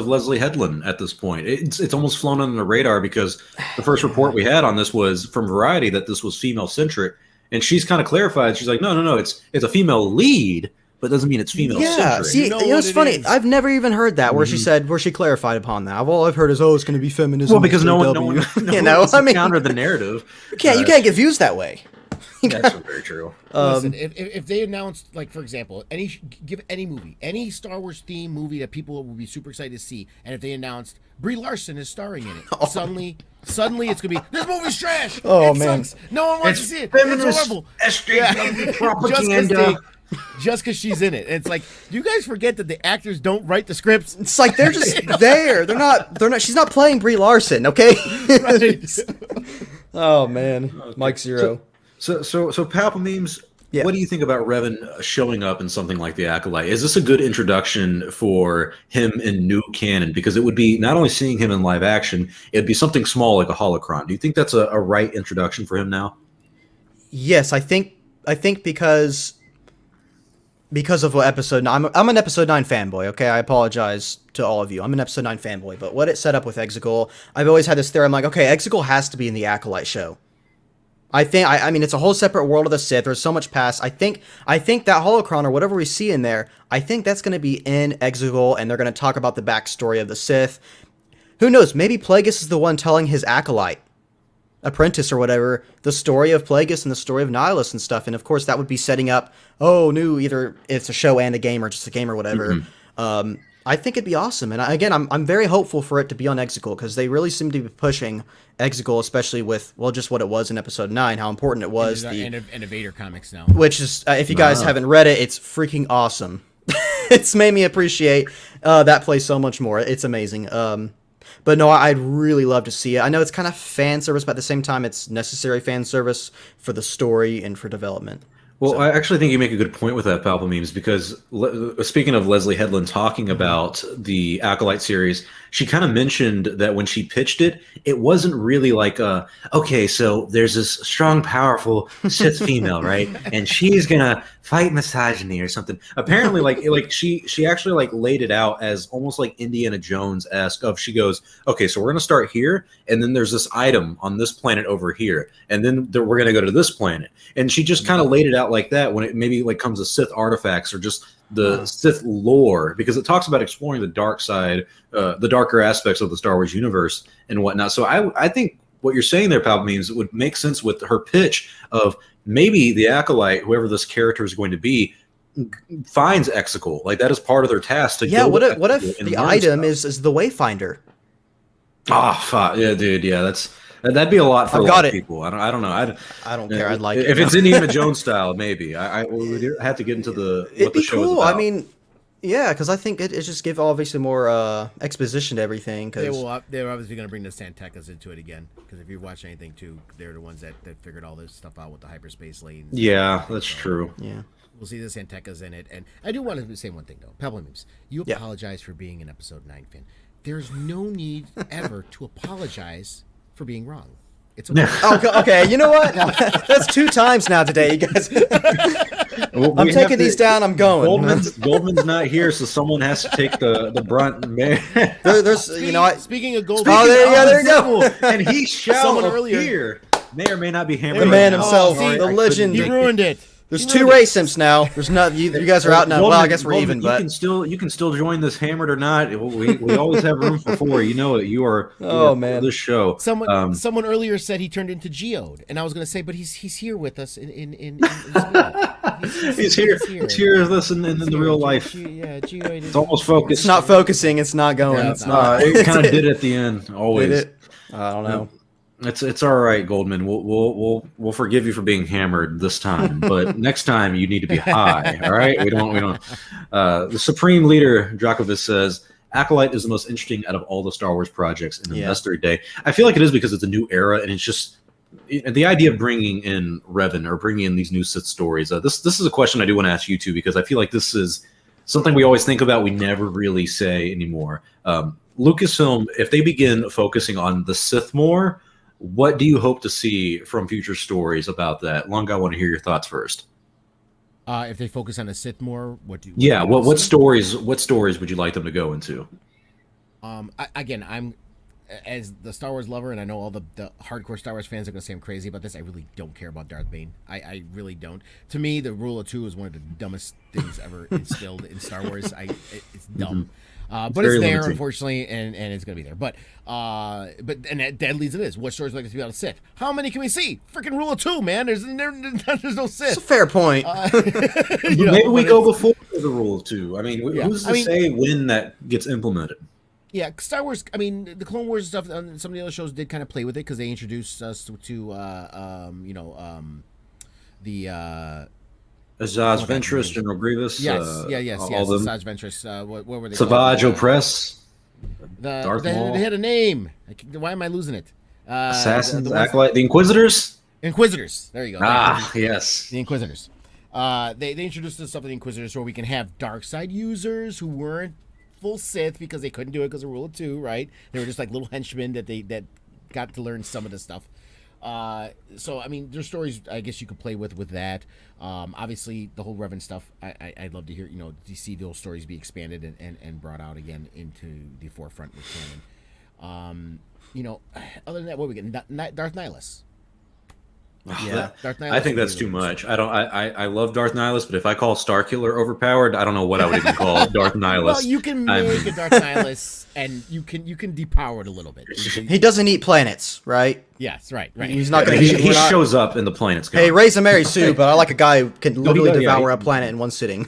Leslie Headland at this point. It's almost flown under the radar because the first report we had on this was from Variety that this was female centric, and she's kind of clarified. She's like, no, it's a female lead, but it doesn't mean it's female yeah. centric. See, You know it's what it funny. is. I've never even heard that where she clarified upon that. All I've heard is, oh, it's going to be feminism. well, because no one, SJW. you know, I mean, counter the narrative. you can't get views that way. That's very true. Listen, if they announced, like, for example, give any movie, any Star Wars themed movie that people would be super excited to see, and if they announced Brie Larson is starring in it, suddenly it's gonna be this movie's trash. Oh, It man. sucks. No one wants to see it. feminist It's horrible. SJW propaganda. Just because she's in it, it's like, do you guys forget that the actors don't write the scripts? It's like they're just there. They're not. She's not playing Brie Larson, okay? Right. Oh man, Mike Zero. So Papa Memes, Yeah. what do you think about Revan showing up in something like The Acolyte? Is this a good introduction for him in new canon? Because it would be not only seeing him in live action, it'd be something small like a holocron. Do you think that's a right introduction for him now? Yes, I think because of what episode 9, I'm an episode 9 fanboy, okay? I apologize to all of you. I'm an episode 9 fanboy, but what it set up with Exegol, I've always had this theory. I'm like, okay, Exegol has to be in the Acolyte show. I mean, it's a whole separate world of the Sith. There's so much past. I think that holocron or whatever we see in there, I think that's going to be in Exegol, and they're going to talk about the backstory of the Sith. Who knows? Maybe Plagueis is the one telling his acolyte, apprentice or whatever, the story of Plagueis and the story of Nihilus and stuff. And of course, that would be setting up, either it's a show and a game or just a game or whatever. I think it'd be awesome. And again, I'm very hopeful for it to be on Exegol because they really seem to be pushing Exegol, especially with, well, just what it was in episode 9, how important it was. And a Vader comics now. Which is, if you guys haven't read it, it's freaking awesome. It's made me appreciate that place so much more. It's amazing. But no, I'd really love to see it. I know it's kind of fan service, but at the same time, it's necessary fan service for the story and for development. Well, I actually think you make a good point with that, Palpa Memes, because speaking of Leslie Headland talking about the Acolyte series, she kind of mentioned that when she pitched it, it wasn't really like, okay, so there's this strong, powerful Sith female, right? And she's going to fight misogyny or something. Apparently, she actually laid it out as almost like Indiana Jones-esque of, she goes, okay, so we're going to start here, and then there's this item on this planet over here, and then we're going to go to this planet. And she just kind of laid it out like that when it maybe comes to Sith artifacts or just the Sith lore, because it talks about exploring the dark side, the darker aspects of the Star Wars universe and whatnot. So I think what you're saying there, Pal, means it would make sense with her pitch of maybe the Acolyte, whoever this character is going to be, finds Exegol. Like that is part of their task to go. What if the item is the Wayfinder? Fuck. Yeah, dude. Yeah, that'd be a lot for a lot of people. I don't know. I don't care. I'd like it. If it's Indiana Jones style, maybe. I would have to get into It'd be show is cool. about. I mean, yeah, because I think it just give obviously more exposition to everything. Cause They're obviously going to bring the Santekas into it again, because if you watch anything too, they're the ones that figured all this stuff out with the hyperspace lanes. Yeah, that's true. Yeah. We'll see the Santekas in it. And I do want to say one thing, though. Pebble Memes, you apologize for being an episode 9 fan. There's no need ever to apologize for being wrong. It's okay. Okay, you know what? That's 2 times now today, you guys. I'm taking these down. I'm going. Goldman's not here, so someone has to take the brunt. There's, Speaking of gold, Oh, there you go. And he shall Someone earlier- appear. May or may not be hammered. The man himself, see, the legend. he ruined it. There's 2 race simps now. There's not. You guys are out now. Well, I guess we're even. But you can still join this hammered or not. We always have room for 4. You know it. You are. Man, this show. Someone earlier said he turned into Geode, and I was going to say, but he's here with us in spirit. He's here. He's here with us in the real life. Geode. It's almost focused. it's not focusing. It's not going. No, it's not. It kind of did at the end. Always. Did it? I don't know. It's all right, Goldman. We'll forgive you for being hammered this time, but next time you need to be high. All right, we don't. The Supreme Leader Dracovis says Acolyte is the most interesting out of all the Star Wars projects in Investor Day. I feel like it is because it's a new era, and it's just the idea of bringing in Revan or bringing in these new Sith stories. This is a question I do want to ask you too, because I feel like this is something we always think about, we never really say anymore. Lucasfilm, if they begin focusing on the Sith more, what do you hope to see from future stories about that? Lunga, I want to hear your thoughts first. If they focus on the Sith more, what stories would you like them to go into? I'm as the Star Wars lover, and I know all the hardcore Star Wars fans are going to say I'm crazy about this. I really don't care about Darth Bane. I really don't. To me, the Rule of 2 is one of the dumbest things ever instilled in Star Wars. It's dumb. But it's there, unfortunately, and it's going to be there. But that leads to this. What stories like to be about a Sith? How many can we see? Freaking Rule of 2, man. There's no Sith. It's a fair point. Maybe we go before the Rule of 2. I mean, who's to say when that gets implemented? Yeah, Star Wars. I mean, the Clone Wars stuff. Some of the other shows did kind of play with it because they introduced us to the Azaz Ventress, General Grievous. Yes. Azaz Ventress. What were they? Savage Opress. Darth Maul. They had a name. Why am I losing it? Assassins, Acolyte, the Inquisitors. Inquisitors. There you go. Yes. The Inquisitors. They introduced us to something, the Inquisitors, where we can have dark side users who weren't full Sith because they couldn't do it because of Rule of 2, right? They were just like little henchmen that got to learn some of the stuff. So I mean, there's stories I guess you could play with that. Obviously, the whole Revan stuff. I'd love to hear to see those stories be expanded and brought out again into the forefront with canon. Other than that, what we get? Darth Nihilus. Darth Nihilus, I think that's too much. I love Darth Nihilus, but if I call Starkiller overpowered, I don't know what I would even call Darth Nihilus. Well, you can make a Darth Nihilus, and you can depower it a little bit. He doesn't eat planets, right? Yes, right. He's not going to. He shows up in the planets. Hey, raise a Mary Sue, but I like a guy who can literally devour a planet in one sitting.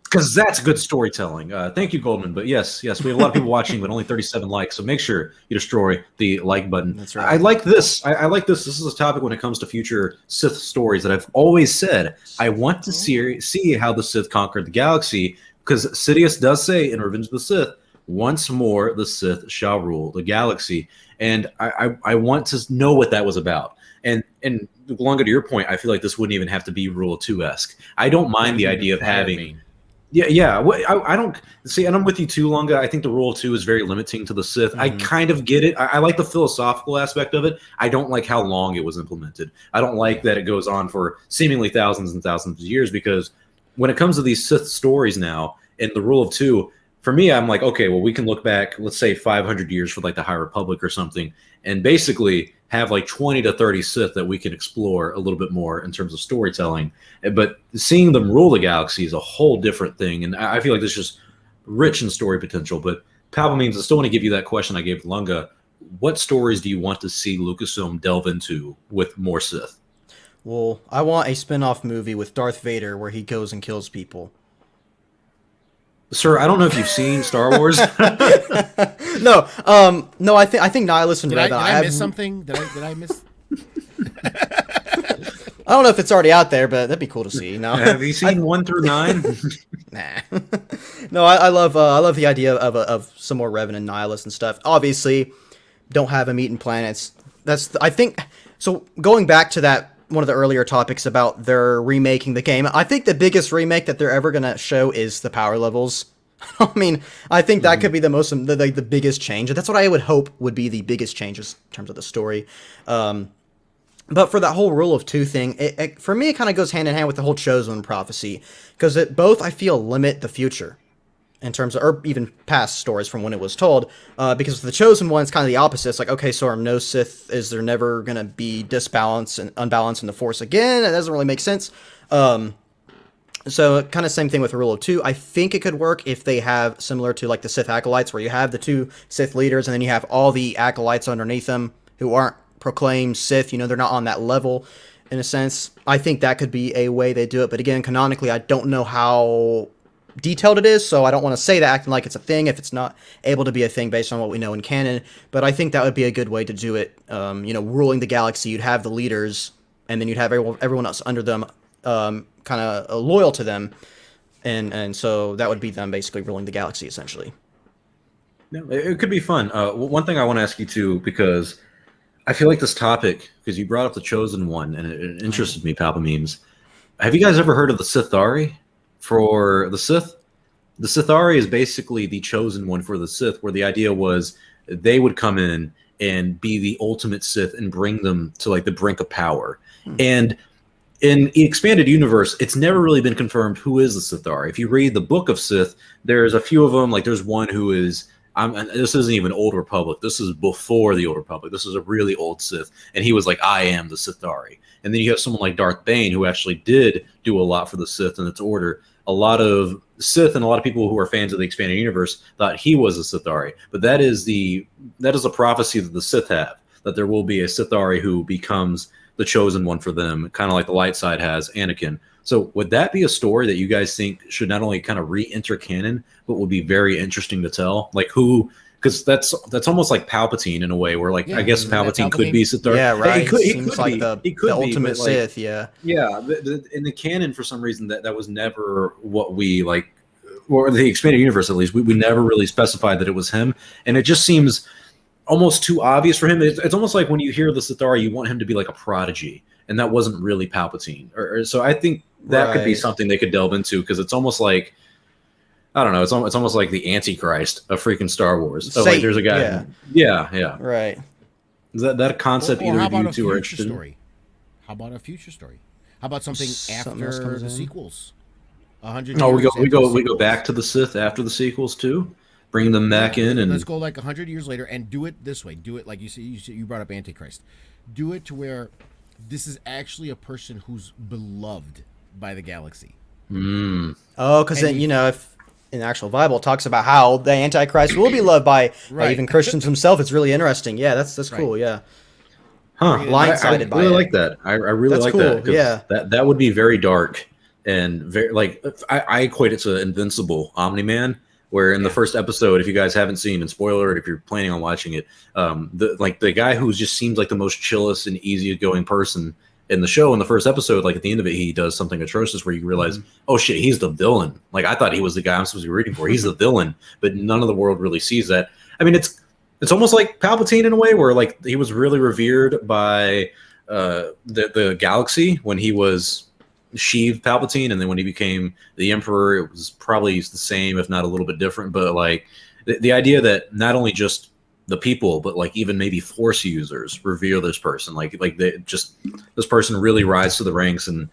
Because that's good storytelling. Thank you, Goldman. But yes, we have a lot of people watching, but only 37 likes. So make sure you destroy the like button. That's right. I like this. I like this. This is a topic when it comes to future Sith stories that I've always said I want to see how the Sith conquered the galaxy. Because Sidious does say in Revenge of the Sith, once more the Sith shall rule the galaxy. And I want to know what that was about. And longer to your point, I feel like this wouldn't even have to be Rule 2-esque. I don't mind the idea of having... Yeah. I don't see, and I'm with you too, Lunga. I think the Rule 2 is very limiting to the Sith. Mm-hmm. I kind of get it. I like the philosophical aspect of it. I don't like how long it was implemented. I don't like that it goes on for seemingly thousands and thousands of years, because when it comes to these Sith stories now, in the Rule of 2, for me, I'm like, okay, well, we can look back, let's say 500 years for like the High Republic or something, and basically have like 20 to 30 Sith that we can explore a little bit more in terms of storytelling. But seeing them rule the galaxy is a whole different thing, and I feel like this is just rich in story potential. But Palpamines, I still want to give you that question I gave Lunga. What stories do you want to see Lucasfilm delve into with more Sith? Well, I want a spin-off movie with Darth Vader where he goes and kills people. Sir, I don't know if you've seen Star Wars. No, I think Nihilus and Revan. Did I miss something? Did I miss? I don't know if it's already out there, but that'd be cool to see. No, have you seen 1 through 9? Nah. No, I love the idea of some more Revan and Nihilus and stuff. Obviously, don't have him eating planets. I think so. Going back to that. One of the earlier topics about their remaking the game. I think the biggest remake that they're ever going to show is the power levels. I mean, I think that could be the biggest change. That's what I would hope would be the biggest changes in terms of the story. But for that whole rule of two thing, for me, it kind of goes hand in hand with the whole chosen one prophecy, because it both, I feel, limit the future in terms of, or even past stories from when it was told, because the chosen one is kind of the opposite. It's like, okay, so no Sith, is there never going to be disbalance and unbalance in the Force again? It doesn't really make sense. So kind of same thing with Rule of Two. I think it could work if they have similar to like the Sith acolytes, where you have the two Sith leaders and then you have all the acolytes underneath them who aren't proclaimed Sith. You know, they're not on that level in a sense. I think that could be a way they do it. But again, canonically, I don't know how detailed it is, so I don't want to say that acting like it's a thing if it's not able to be a thing based on what we know in canon. But I think that would be a good way to do it. Ruling the galaxy, you'd have the leaders, and then you'd have everyone else under them, kind of loyal to them, and so that would be them basically ruling the galaxy essentially. Yeah, it could be fun. One thing I want to ask you too, because I feel like this topic, because you brought up the chosen one, and it interested me, Palpamemes. Have you guys ever heard of the Sithari for the Sith? The Sithari is basically the chosen one for the Sith, where the idea was they would come in and be the ultimate Sith and bring them to like the brink of power. And in the expanded universe, it's never really been confirmed who is the Sithari. If you read the Book of Sith, there's a few of them. Like there's one who is, this isn't even Old Republic. This is before the Old Republic. This is a really old Sith. And he was like, I am the Sithari. And then you have someone like Darth Bane, who actually did do a lot for the Sith and its order. A lot of Sith and a lot of people who are fans of the expanded universe thought he was a Sithari. But that is a prophecy that the Sith have, that there will be a Sithari who becomes the chosen one for them, kind of like the light side has Anakin. So would that be a story that you guys think should not only kind of re-enter canon, but would be very interesting to tell? Like who, because that's almost like Palpatine in a way, where like, I guess Palpatine could be Sithari. Yeah, right. He could Seems like the ultimate like, Sith, yeah. Yeah, in the canon, for some reason, that was never what we like, or the expanded universe at least, we never really specified that it was him. And it just seems almost too obvious for him. It's almost like when you hear the Sithari, you want him to be like a prodigy, and that wasn't really Palpatine. So I think that could be something they could delve into, because it's almost like, I don't know, it's almost like the Antichrist of freaking Star Wars. So like there's a guy. Yeah. Right. Is that concept or either how of you about two a are future interested in? story? How about a future story? How about something Something else after comes the in? sequels? 100 Oh, years we after the go sequels. back to the Sith after the sequels too, bring them back in, and let's go like 100 years later and do it this way. Do it like you brought up Antichrist. Do it to where this is actually a person who's beloved by the galaxy. Oh, because then, if in the actual Bible it talks about how the Antichrist will be loved by even Christians himself. It's really interesting. Yeah, that's cool. Yeah. Blindsided by I really it. like that. I really That's like cool, that. 'Cause yeah. that would be very dark and very like I equate it to Invincible Omni-Man, where in the first episode, if you guys haven't seen, and spoiler alert if you're planning on watching it, the guy who just seems like the most chillest and easygoing person in the show, in the first episode, like at the end of it, he does something atrocious where you realize, oh shit, he's the villain. Like I thought he was the guy I'm supposed to be rooting for. He's the villain, but none of the world really sees that. I mean, it's almost like Palpatine in a way, where like he was really revered by the galaxy when he was Sheev Palpatine, and then when he became the Emperor, it was probably the same, if not a little bit different. But like the idea that not only just the people, but like even maybe Force users revere this person, like this person really rises to the ranks, and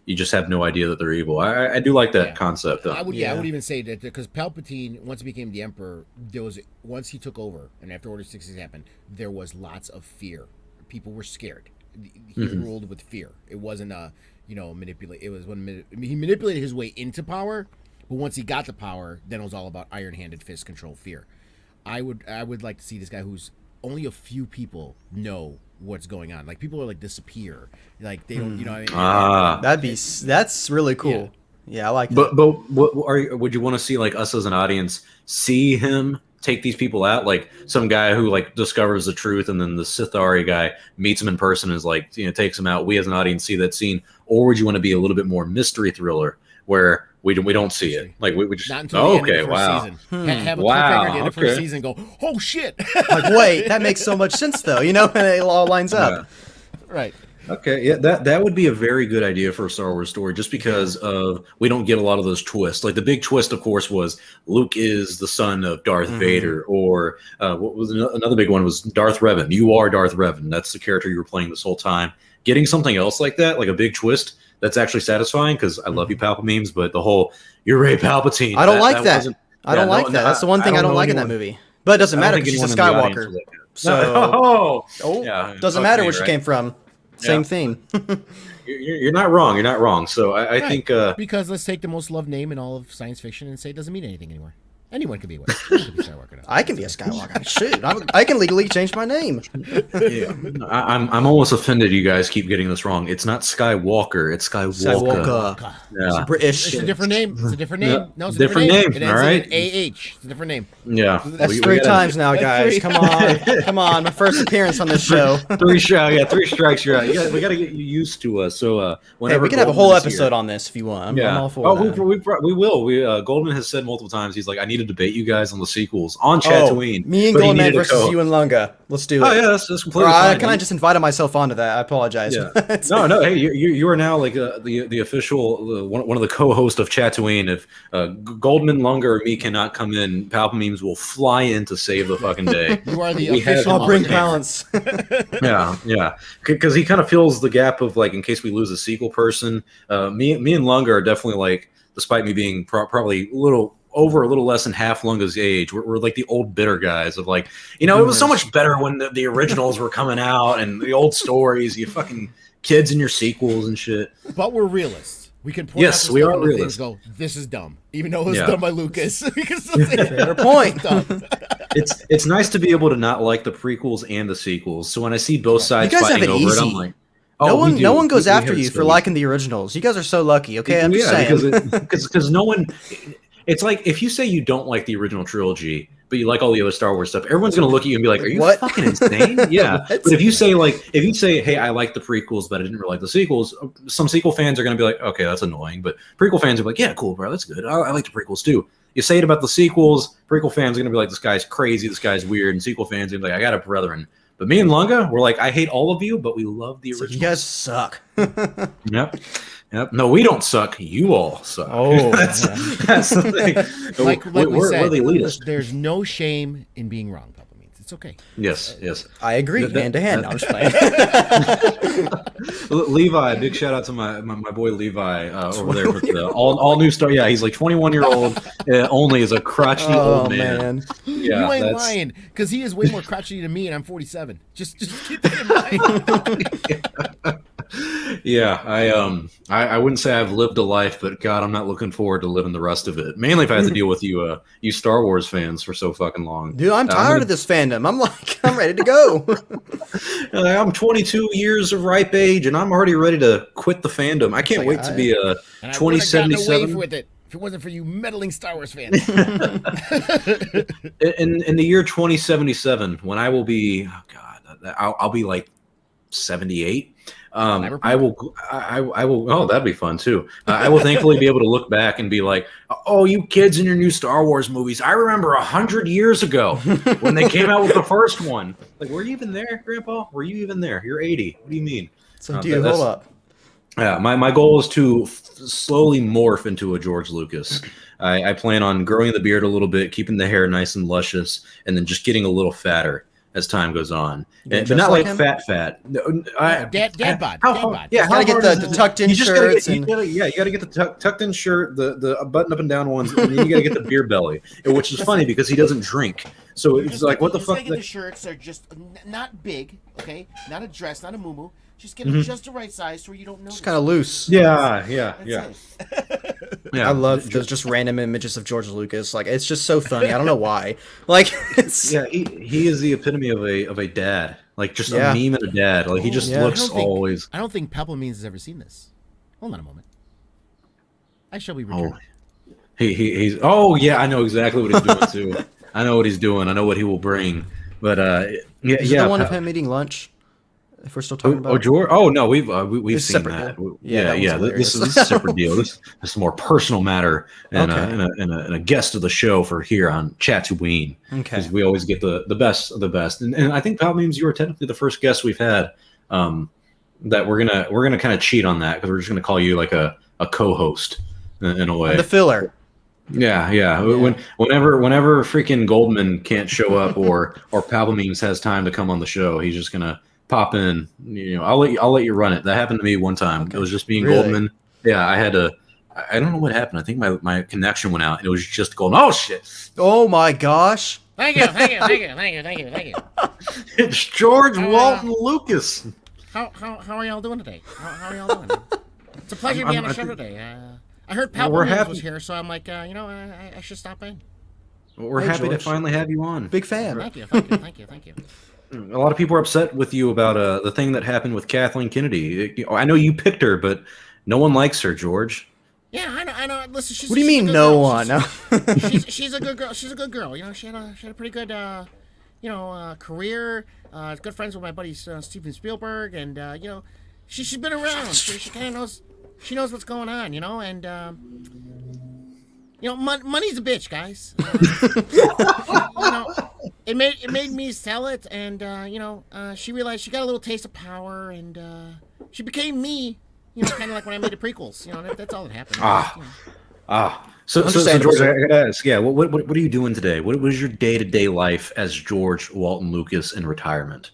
you just have no idea that they're evil. I do like that concept. I would even say that because Palpatine, once he became the Emperor, once he took over and after Order 66 happened, there was lots of fear. People were scared. He ruled with fear. It wasn't manipulate. It was when he manipulated his way into power, but once he got the power, then it was all about iron-handed fist control, fear. I would like to see this guy who's only a few people know what's going on. Like people are like disappear. Like they don't, That's really cool. Yeah, I like that. But would you want to see like us as an audience see him take these people out? Like some guy who like discovers the truth, and then the Sithari guy meets him in person and is like, takes him out. We as an audience see that scene, or would you want to be a little bit more mystery thriller where we don't see it? Like we just not until the end of the first season. Have a cliffhanger at the end of the first season. Go, oh shit! Like wait, that makes so much sense though. And it all lines up. Right. Okay, yeah, that would be a very good idea for a Star Wars story, just because of we don't get a lot of those twists. Like the big twist, of course, was Luke is the son of Darth Vader, or what was another big one was Darth Revan. You are Darth Revan. That's the character you were playing this whole time. Getting something else like that, like a big twist, that's actually satisfying because I love you, Palpa memes, but the whole you're Ray Palpatine. I don't like that. wasn't- I don't yeah, like no, that. That's the one thing I don't know like in that anyone- movie. But it doesn't I don't matter think because she's a anyone in the audience Skywalker. would like that. So Oh, yeah, doesn't fuck matter me, where she right? came from. Same Yeah. thing. You're not wrong. You're not wrong. So I Right. think Because let's take the most loved name in all of science fiction and say it doesn't mean anything anymore. Anyone can be what? Anyone can be Skywalker now. I can be a Skywalker. Shoot, I can legally change my name. yeah, I'm almost offended. You guys keep getting this wrong. It's not Skywalker. It's Skywalker. Skywalker. Yeah, British. It's a different name. It's a different name. Yeah. No, it's a Different different, name, It ends all right? in AH. It's a different name. yeah. That's We three gotta- times now, guys. three. Come on. Come on. My first appearance on this show. Three strikes. You're out. We got to get you used to us. So Hey, whenever we can have a Goldman whole is here- episode on this if you want. I'm all for Oh, that. we will. Goldman has said multiple times. He's like, I need to debate you guys on the sequels on Chatooine. Me and but he Goldman needed a versus co- you and Lunga. Let's do it. Oh yeah, that's Or, completely fine. can I just invited myself onto that? I apologize. Yeah. No. Hey, you are now like the official one of the co-hosts of Chatooine. If Goldman, Lunga, or me cannot come in, Palpamemes will fly in to save the fucking day. You are the We have- official. I'll bring balance. balance. Yeah, because he kind of fills the gap of like in case we lose a sequel person. Me and Lunga are definitely like, despite me being probably a little less than half Lunga's age, we're like the old bitter guys of like, it was so much better when the originals were coming out and the old stories, you fucking kids in your sequels and shit. But we're realists. We can point Yes, out the we stuff are and look at realists. things and go, this is dumb, even though it was Yeah. done by Lucas. Fair point. It's nice to be able to not like the prequels and the sequels. So when I see both sides You guys have fighting it over it, easy. I'm like, No we one, do. no one goes We after have it you so for easy. liking the originals. You guys are so lucky. Okay, I'm just saying. because no one. It's like if you say you don't like the original trilogy, but you like all the other Star Wars stuff, everyone's gonna look at you and be like, "Are you What? fucking insane?" Yeah. What? But if you say, "Hey, I like the prequels, but I didn't really like the sequels," some sequel fans are gonna be like, "Okay, that's annoying." But prequel fans are like, "Yeah, cool, bro, that's good. I like the prequels too." You say it about the sequels, prequel fans are gonna be like, "This guy's crazy. This guy's weird," and sequel fans are gonna be like, "I got a brethren." But me and Lunga, we're like, I hate all of you, but we love the So original. you guys suck. Yep. No, we don't suck. You all suck. Oh, that's, yeah. that's the thing. like we we're said, the elitist. there's no shame in being wrong, Papa Means. It's okay. Yes. I agree, That- hand to hand. No, I'm just playing. Levi, big shout out to my boy Levi over there with the all new star. Yeah, he's like 21-year-old. Only is a crotchety Oh old man. man. Yeah, You ain't that's- lying, because he is way more crotchety than me, and I'm 47. Just keep that in mind. Yeah, I wouldn't say I've lived a life, but God, I'm not looking forward to living the rest of it. Mainly if I have to deal with you Star Wars fans for so fucking long. Dude, I'm tired of this fandom. I'm ready to go. I'm 22 years of ripe age, and I'm already ready to quit the fandom. I can't Like, wait to be a And I would have gotten away 2077. with it if it wasn't for you meddling Star Wars fans. In the year 2077, when I will be, oh God, I'll be like 78. I will. Oh, that'd be fun too. I will thankfully be able to look back and be like, "Oh, you kids in your new Star Wars movies! I remember 100 years ago when they came out with the first one. Like, were you even there, Grandpa? Were you even there? You're 80. What do you mean?" So, dude, hold up. Yeah, my goal is to slowly morph into a George Lucas. I plan on growing the beard a little bit, keeping the hair nice and luscious, and then just getting a little fatter as time goes on. Yeah, But just not like like him? fat. No, Dad bod. how Dad hard- bod. Yeah, Gotta how get hard the- is the it? tucked-in You just gotta shirts get, and- you gotta get the tucked in shirt, the button up and down ones, and then you gotta get the beer belly, which is funny because he doesn't drink. So it's like, what the Just fuck? gotta get the shirts. They're just not big, okay? Not a dress, not a muumuu. Just get them just the right size where you don't notice. It's kind of loose. Yeah. That's it. Yeah. I love those just random images of George Lucas. Like, it's just so funny. I don't know why. Like, it's Yeah, he is the epitome of a dad. Like just Yeah. a meme and a dad. Like he just Yeah. looks always. I don't think Papa Means has ever seen this. Hold on a moment. I shall be returning. He's oh yeah, I know exactly what he's doing too. I know what he's doing. I know what he will bring. But yeah, is it yeah. the one of him eating lunch? If we're still talking about George? Oh no, we've It's seen separate that. deal. Yeah, Yeah, that was This is hilarious. a separate deal. This is a more personal matter, and, Okay. and a guest of the show for here on Chatooine. Okay. Because we always get the best of the best, and I think Pal Memes, you were technically the first guest we've had. that we're gonna kind of cheat on that because we're just gonna call you like a co-host in a way. I'm the filler. Yeah. Whenever freaking Goldman can't show up or Palpamemes has time to come on the show, he's just gonna pop in. I'll let you run it. That happened to me one time. Okay. It was just being Really? Goldman. Yeah, I had to. I don't know what happened. I think my connection went out, and it was just Goldman. Oh shit! Oh my gosh. Thank you. It's George Walton Lucas. How are y'all doing today? How are y'all doing? It's a pleasure to be on the show today. I heard we're Palpatine happy. was here, so I'm like, I should stop in. We're Hey, happy to George. finally have you on. Big fan. Thank you. A lot of people are upset with you about the thing that happened with Kathleen Kennedy. I know you picked her, but no one likes her, George. Yeah, I know. Listen, she's. What do you she's a mean good no girl. one? She's a good girl. She's a good girl. She had a pretty good, career. Good friends with my buddy Steven Spielberg, and she's been around. She kind of knows. She knows what's going on, and money's a bitch, guys. It made me sell it, and she realized she got a little taste of power, and she became me. Kind of like when I made the prequels. That's all that happened. So Understandable, George, I sir. gotta ask, what are you doing today? What is your day-to-day life as George Walton Lucas in retirement?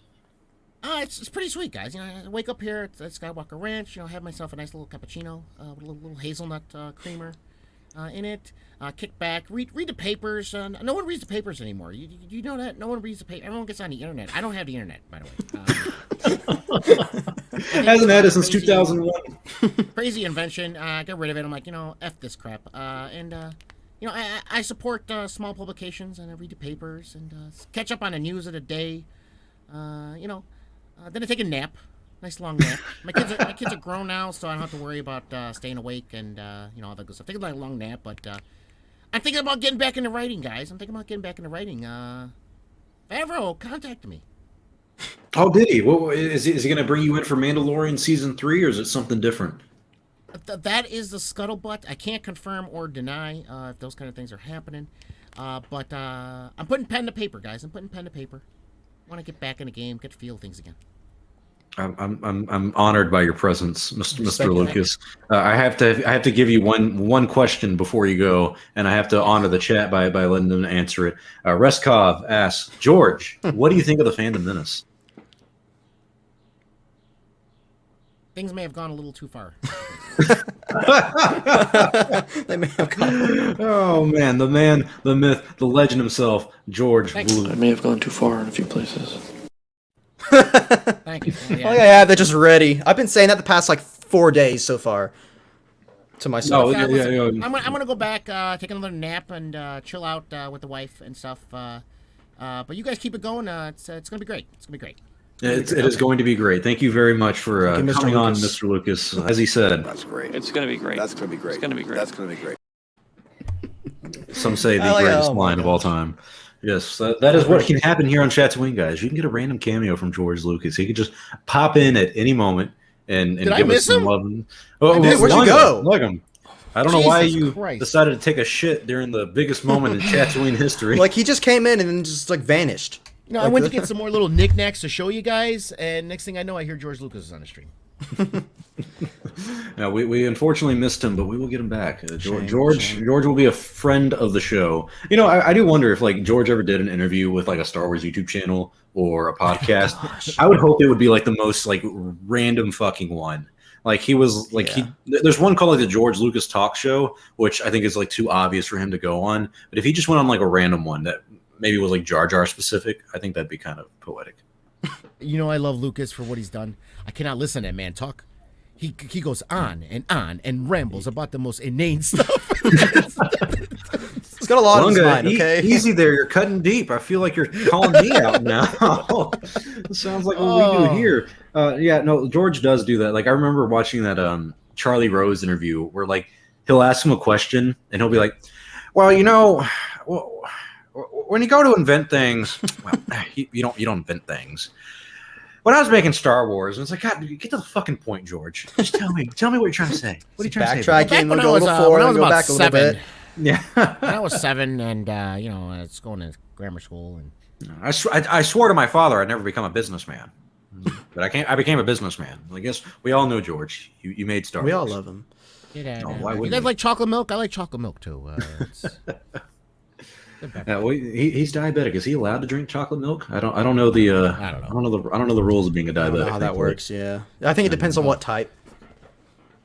It's pretty sweet, guys. I wake up here at Skywalker Ranch. Have myself a nice little cappuccino with a little hazelnut creamer in it. Kick back, read the papers. No one reads the papers anymore. You know that? No one reads the paper. Everyone gets on the internet. I don't have the internet, by the way. Hasn't had it since 2001. Crazy invention. Get rid of it. I'm like, F this crap. I support small publications, and I read the papers and catch up on the news of the day. Then I take a nap. Nice long nap. My kids are grown now, so I don't have to worry about staying awake and all that good stuff. Taking a long nap, but I'm thinking about getting back into writing, guys. Favreau contacted me. Oh, did he? Is he going to bring you in for Mandalorian season 3, or is it something different? That is the scuttlebutt. I can't confirm or deny if those kind of things are happening. But I'm putting pen to paper, guys. I want to get back in the game, get to feel things again. I'm honored by your presence, Mr. Lucas. I have to give you one question before you go, and I have to honor the chat by letting them answer it. Reskov asks, George, what do you think of the Phantom Menace? Things may have gone a little too far. They may have gone. Oh man, the myth, the legend himself, George. Thanks. I may have gone too far in a few places. Thank you. Oh yeah, they're just ready. I've been saying that the past 4 days so far to myself. No, Listen, I'm gonna go back, take another nap, and chill out with the wife and stuff. But you guys keep it going. It's gonna be great. It is going to be great. Thank you very much for Thank you, Mr. coming on, Lucas. Mr. Lucas. As he said, That's great. It's gonna be great. That's gonna be great. It's gonna be great. That's gonna be great. some say the I like greatest that. Oh my line of all time. Yes, that is what can happen here on Chatooine, guys. You can get a random cameo from George Lucas. He could just pop in at any moment and Did I give us miss some him? love. Hey, where'd you go? Like him. I don't know why Jesus you Christ. decided to take a shit during the biggest moment in Chatooine history. He just came in and then just vanished. I went to get some more little knickknacks to show you guys, and next thing I know, I hear George Lucas is on the stream. No, we unfortunately missed him, but we will get him back. Shame. George will be a friend of the show. I do wonder if George ever did an interview with a Star Wars YouTube channel or a podcast. I would hope it would be the most random fucking one. He was there's one called the George Lucas Talk Show, which I think is too obvious for him to go on. But if he just went on a random one that maybe was Jar Jar specific, I think that'd be kind of poetic. I love Lucas for what he's done. I cannot listen to that man talk. He goes on and rambles about the most inane stuff. He's got a lot on his mind, okay? Easy there. You're cutting deep. I feel like you're calling me out now. It sounds like what we do here. George does do that. I remember watching that Charlie Rose interview where he'll ask him a question and he'll be like, well, when you go to invent things, you don't invent things. When I was making Star Wars, and it's God, get to the fucking point, George. Just tell me what you're trying to say. What are you trying to say? Backtracking, Back when go I a was, little forward, when I was and go about back a little 7. bit. Yeah. When I was 7, and I was going to grammar school, and I swore to my father I'd never become a businessman. But I became a businessman. I guess we all know George. You made Star We Wars. all love him. Yeah, why you wouldn't guys we? like chocolate milk? I like chocolate milk too. Well, he's diabetic. Is he allowed to drink chocolate milk? I don't know the I don't know. I don't know the rules of being a I don't know diabetic. how that thankfully. works. Yeah, I think it depends on what type.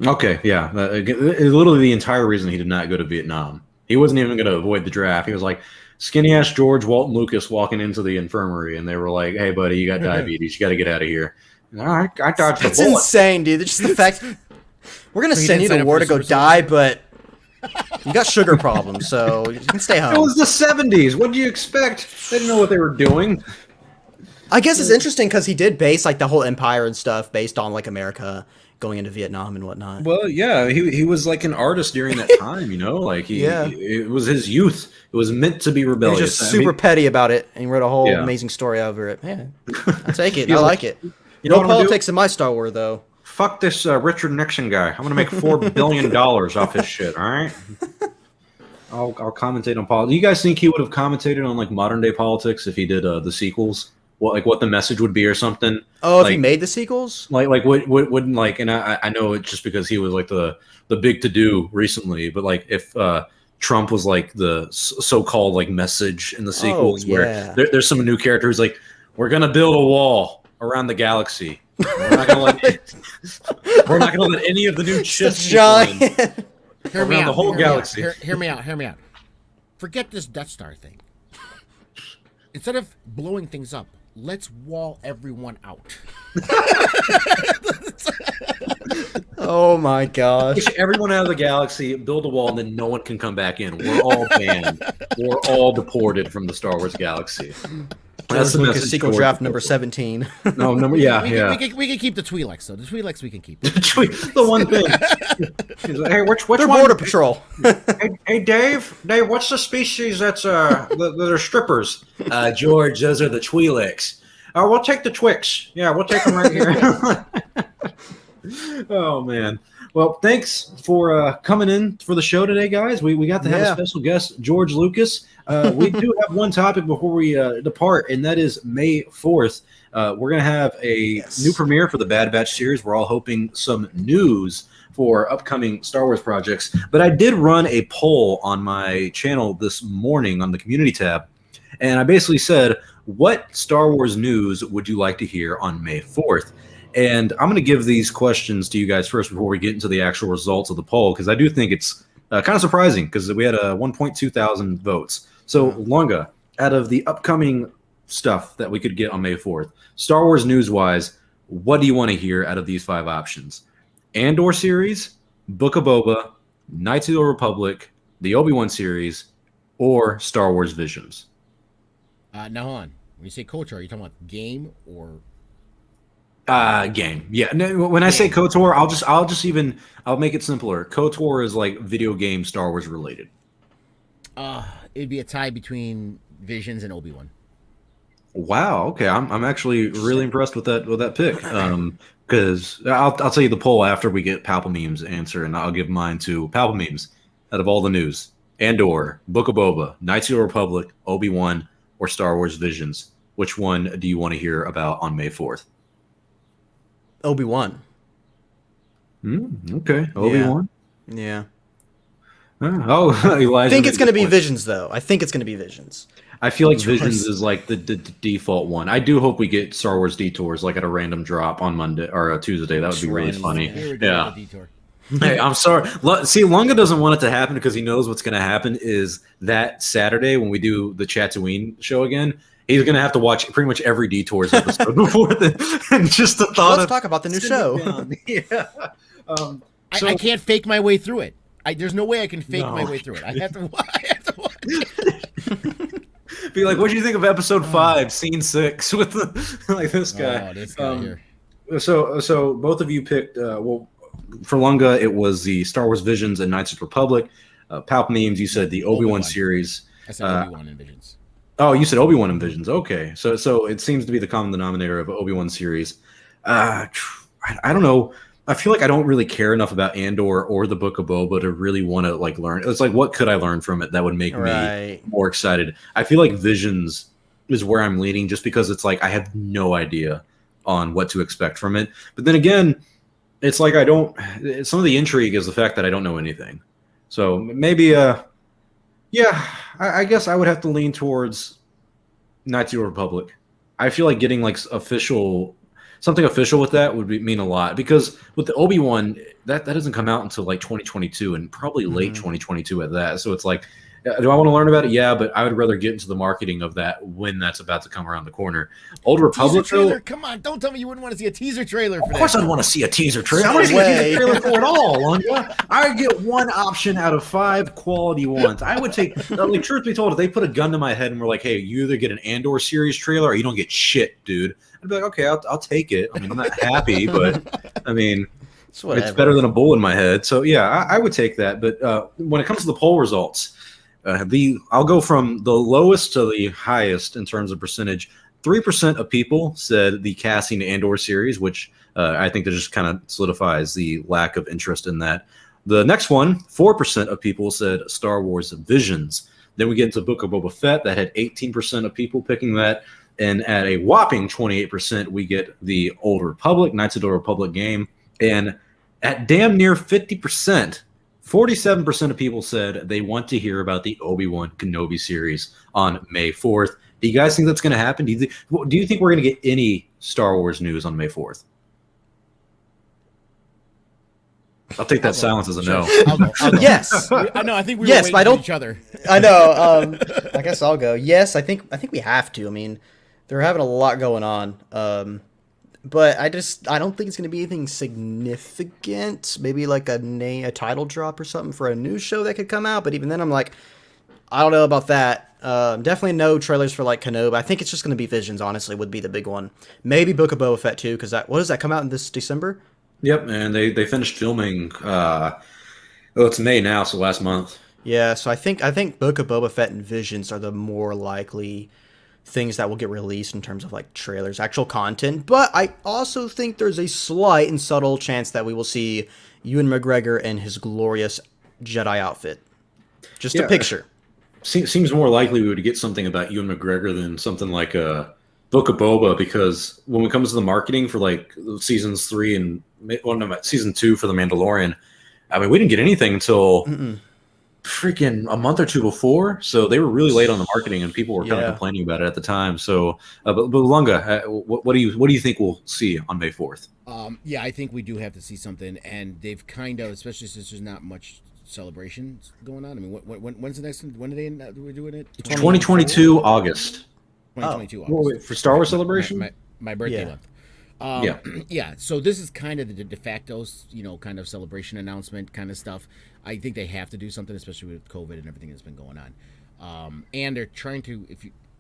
Okay, yeah. Literally the entire reason he did not go to Vietnam. He wasn't even going to avoid the draft. He was like skinny ass George Walton Lucas walking into the infirmary, and they were like, "Hey, buddy, you got diabetes. You got to get out of here." All right, I dodged the That's bullet. insane, dude. Just the fact we're gonna So he send you didn't sign to up war for to the go Super die, but you got sugar problems, so you can stay It home. was the 70s. What do you expect? They didn't know what they were doing. I guess it's interesting because he did base like the whole empire and stuff based on like America going into Vietnam and whatnot. Well, yeah, he was like an artist during that time, Like Yeah. it was his youth. It was meant to be He was rebellious. just super petty about it, and he wrote a whole Yeah. amazing story over it. Yeah, I take it. He I was like it. You know No what I'm gonna do? politics in my Star Wars, though. Fuck this Richard Nixon guy. I'm gonna make $4 billion off his shit. All right. I'll commentate on politics. You guys think he would have commentated on like modern day politics if he did the sequels? What the message would be or something? Oh, if he Like- made the sequels? Like what wouldn't like? And I know it just because he was like the big to do recently, but like if Trump was like the so-called like message in the sequels, yeah. where there's some new character who's like, we're gonna build a wall around the galaxy. We're not gonna let any of the new ships Giant. Hear me Around out. the whole hear me out, galaxy. Hear me out. Hear me out. Forget this Death Star thing. Instead of blowing things up, let's wall everyone out. Oh my gosh. Push everyone out of the galaxy, build a wall, and then no one can come back in. We're all banned. We're all deported from the Star Wars galaxy. That's the message sequel George- draft number 17. No, number yeah, We yeah. can keep the Twi'leks though. The Twi'leks we can keep. the one thing. He's like, hey, which They're one? Border Patrol. Hey, Dave, what's the species that's that are strippers? George, those are the Twi'leks. We'll take the Twix. Yeah, we'll take them right here. Oh man. Well, thanks for coming in for the show today, guys. We got to have a special guest, George Lucas. We do have one topic before we depart, and that is May 4th. We're going to have a new premiere for the Bad Batch series. We're all hoping some news for upcoming Star Wars projects. But I did run a poll on my channel this morning on the community tab, and I basically said, what Star Wars news would you like to hear on May 4th? And I'm going to give these questions to you guys first before we get into the actual results of the poll, because I do think it's kind of surprising because we had 1.2 thousand votes. So, Lunga, out of the upcoming stuff that we could get on May 4th, Star Wars news-wise, what do you want to hear out of these 5 options? Andor series, Book of Boba, Knights of the Republic, the Obi-Wan series, or Star Wars Visions? Now, hold on. When you say KOTOR, are you talking about game or? Game. Yeah. No, when I say KOTOR, I'll make it simpler. KOTOR is like video game Star Wars related. It'd be a tie between Visions and Obi-Wan. Wow. Okay. I'm actually really impressed with that pick. Because I'll tell you the poll after we get Palpameme's answer, and I'll give mine to Palpameme's. Out of all the news, Andor, Book of Boba, Knights of the Republic, Obi-Wan, or Star Wars Visions. Which one do you want to hear about on May 4th? Obi-Wan. Okay. Obi-Wan. Yeah. Elijah. I think it's going to be point. Visions, though. I think it's going to be Visions. I feel like Choice. Visions is like the default one. I do hope we get Star Wars Detours like at a random drop on Monday or Tuesday. That would be really Random, funny. Here we go, Yeah. the detour. Hey, I'm sorry. See, Lunga doesn't want it to happen because he knows what's going to happen is that Saturday when we do the Chatooine show again, he's going to have to watch pretty much every Detours episode before and just the thought Let's of talk about the new sitting show. down. Yeah. So- I can't fake my way through it. There's no way I can fake No. my way through it. I have to watch. Be like, what do you think of episode 5, scene 6 with like this guy? Oh, this guy here. So both of you picked. For Lunga, it was the Star Wars Visions and Knights of the Republic. Palpamemes, you said the Obi-Wan Obi-Wan. series. I said Obi-Wan and Visions. Oh, you said Obi-Wan and Visions. Okay, so it seems to be the common denominator of Obi-Wan series. I don't know. I feel like I don't really care enough about Andor or the Book of Boba to really want to like learn. It's like, what could I learn from it that would make me Right. more excited? I feel like Visions is where I'm leaning, just because it's like I have no idea on what to expect from it. But then again, it's like some of the intrigue is the fact that I don't know anything. So maybe, yeah, I guess I would have to lean towards Knights of the Republic. I feel like getting like something official with that would mean a lot, because with the Obi-Wan, that doesn't come out until like 2022 and probably late 2022 at that. So it's like, do I want to learn about it? Yeah, but I would rather get into the marketing of that when that's about to come around the corner. Old Republic, trailer? Come on, don't tell me you wouldn't want to see a teaser trailer for that. Of course I'd want to see a teaser trailer. I want to see a teaser trailer for it all, Lunga. I would get one option out of 5 quality ones. I would take, like, truth be told, if they put a gun to my head and were like, hey, you either get an Andor series trailer or you don't get shit, dude. I'd be like, okay, I'll take it. I mean, I'm not happy, but I mean, it's better than a bullet in my head. So yeah, I would take that. But when it comes to the poll results, I'll go from the lowest to the highest in terms of percentage. 3% of people said the casting Andor series, which I think that just kind of solidifies the lack of interest in that. The next one, 4% of people said Star Wars Visions. Then we get into Book of Boba Fett, that had 18% of people picking that. And at a whopping 28%, we get the Old Republic, Knights of the Old Republic game. And at damn near 50%, 47% of people said they want to hear about the Obi-Wan Kenobi series on May 4th. Do you guys think that's going to happen? Do you think we're going to get any Star Wars news on May 4th? I'll take that silence as a no. I'll go. Yes. I know. I think we yes, were but I waiting don't. for each other. I know. I guess I'll go. Yes, I think we have to. I mean, they're having a lot going on. But I don't think it's going to be anything significant. Maybe like a title drop or something for a new show that could come out. But even then, I'm like, I don't know about that. Definitely no trailers for like Kenobi. I think it's just going to be Visions, honestly, would be the big one. Maybe Book of Boba Fett too, because what does that come out in this December? Yep, and they finished filming. It's May now, so last month. Yeah, so I think Book of Boba Fett and Visions are the more likely things that will get released in terms of like trailers, actual content. But I also think there's a slight and subtle chance that we will see Ewan McGregor in his glorious Jedi outfit. Just a picture. Seems more likely we would get something about Ewan McGregor than something like a Book of Boba, because when it comes to the marketing for like seasons 3 and season 2 for the Mandalorian, I mean, we didn't get anything until freaking a month or two before, so they were really late on the marketing, and people were kind of complaining about it at the time. So, but Lunga, what do you think we'll see on May 4th? Yeah, I think we do have to see something, and they've kind of, especially since there's not much celebrations going on. I mean, when's the next one? When are they doing it? 2022 August. 2022 August. For Star Wars Celebration. My birthday month. Yeah. So this is kind of the de facto, kind of celebration announcement kind of stuff. I think they have to do something, especially with COVID and everything that's been going on. And they're trying to,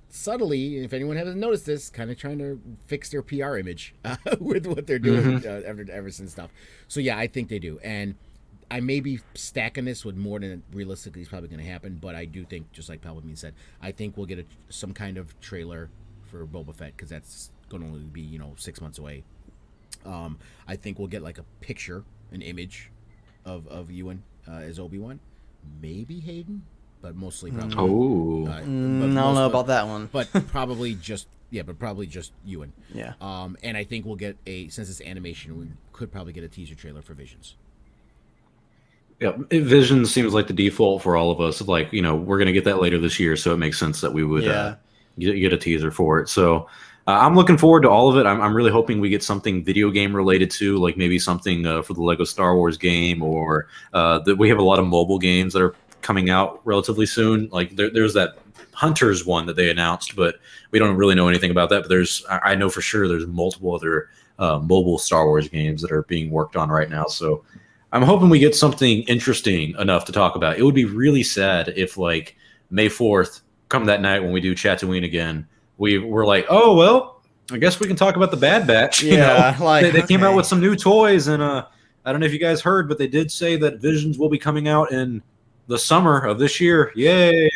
subtly, if anyone hasn't noticed this, kind of trying to fix their PR image with what they're doing ever since stuff. So yeah, I think they do. And I may be stacking this with more than realistically is probably going to happen, but I do think, just like Palpatine said, I think we'll get some kind of trailer for Boba Fett, because that's going to only be 6 months away. I think we'll get like a picture, an image of Ewan as Obi-Wan, maybe Hayden, but mostly probably. I don't know about that one, but probably just Ewan. Yeah. And I think we'll get since it's animation, we could probably get a teaser trailer for Visions. Yeah, Vision seems like the default for all of us. Of like, we're going to get that later this year, so it makes sense that we would get a teaser for it. So I'm looking forward to all of it. I'm really hoping we get something video game related to, like maybe something for the Lego Star Wars game, or that we have a lot of mobile games that are coming out relatively soon. Like there's that Hunters one that they announced, but we don't really know anything about that. But I know for sure there's multiple other mobile Star Wars games that are being worked on right now. So I'm hoping we get something interesting enough to talk about. It would be really sad if, like, May 4th, come that night when we do Chatooine again, we're like, oh, well, I guess we can talk about the Bad Batch. Like, they came out with some new toys, and I don't know if you guys heard, but they did say that Visions will be coming out in the summer of this year. Yay!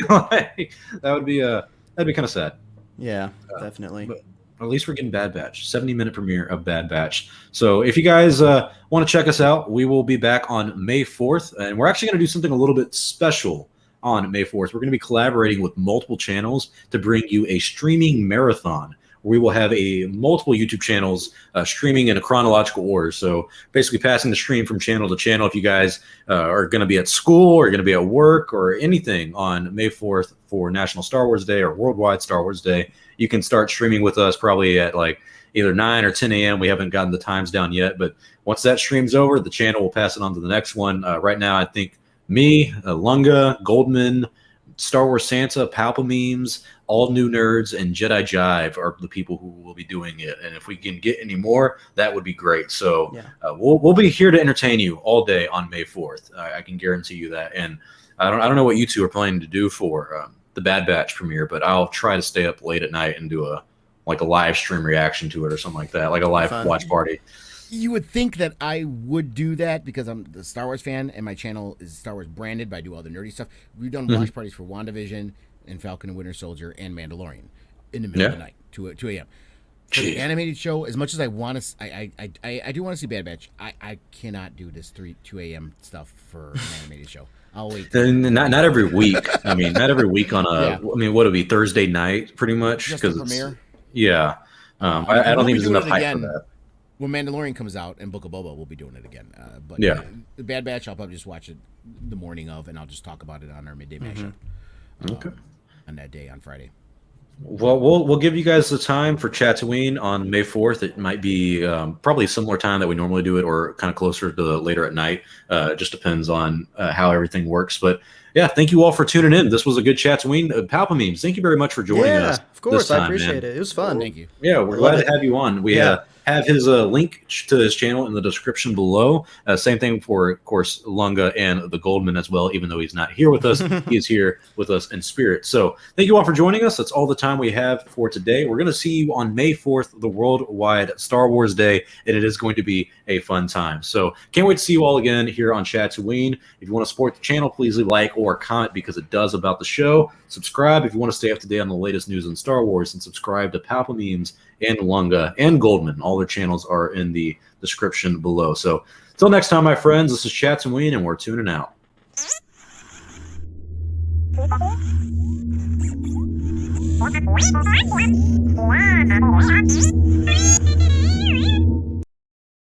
That'd be kind of sad. Yeah, definitely. But at least we're getting Bad Batch, 70-minute premiere of Bad Batch. So if you guys want to check us out, we will be back on May 4th, and we're actually going to do something a little bit special on May 4th. We're going to be collaborating with multiple channels to bring you a streaming marathon We will have a multiple YouTube channels streaming in a chronological order. So basically passing the stream from channel to channel. If you guys are going to be at school or going to be at work or anything on May 4th for National Star Wars Day or Worldwide Star Wars Day, you can start streaming with us probably at like either 9 or 10 a.m. We haven't gotten the times down yet, but once that stream's over, the channel will pass it on to the next one. Right now, I think me, Lunga, Goldman, Star Wars Santa, Palpa Memes, All New Nerds, and Jedi Jive are the people who will be doing it. And if we can get any more, that would be great. So we'll be here to entertain you all day on May 4th. I can guarantee you that. And I don't know what you two are planning to do for the Bad Batch premiere, but I'll try to stay up late at night and do a live stream reaction to it or something like that, like a live watch party. You would think that I would do that because I'm the Star Wars fan and my channel is Star Wars branded, but I do all the nerdy stuff. We've done watch parties for WandaVision and Falcon and Winter Soldier and Mandalorian in the middle of the night, 2 a.m. For the animated show, as much as I want to, I do want to see Bad Batch. I cannot do this 2 a.m. stuff for an animated show. I'll wait. Not every week. I mean, not every week on a. I mean, what would it be Thursday night, pretty much? Just the premiere. Yeah, I don't think there's enough hype for that. When Mandalorian comes out and Book of Boba, we'll be doing it again. But the Bad Batch, I'll probably just watch it the morning of, and I'll just talk about it on our midday mashup. On that day on Friday. Well, we'll give you guys the time for Chatooine on May 4th. It might be probably a similar time that we normally do it, or kind of closer to later at night. It just depends on how everything works. But yeah, thank you all for tuning in. This was a good Chatooine. Palpa Memes, thank you very much for joining us. Yeah, of course. Time, I appreciate man. it. It was fun. Thank you. Yeah, we're glad to have you on. We have his link to his channel in the description below. Same thing for, of course, Lunga and the Goldman as well. Even though he's not here with us, he is here with us in spirit. So thank you all for joining us. That's all the time we have for today. We're going to see you on May 4th, the Worldwide Star Wars Day, and it is going to be a fun time. So can't wait to see you all again here on Chatooine. If you want to support the channel, please leave a like or a comment because it does about the show. Subscribe if you want to stay up to date on the latest news in Star Wars, and subscribe to Palpa Memes and Lunga and Goldman. All their channels are in the description below. So until next time, my friends, this is Chatooine, and we're tuning out. What?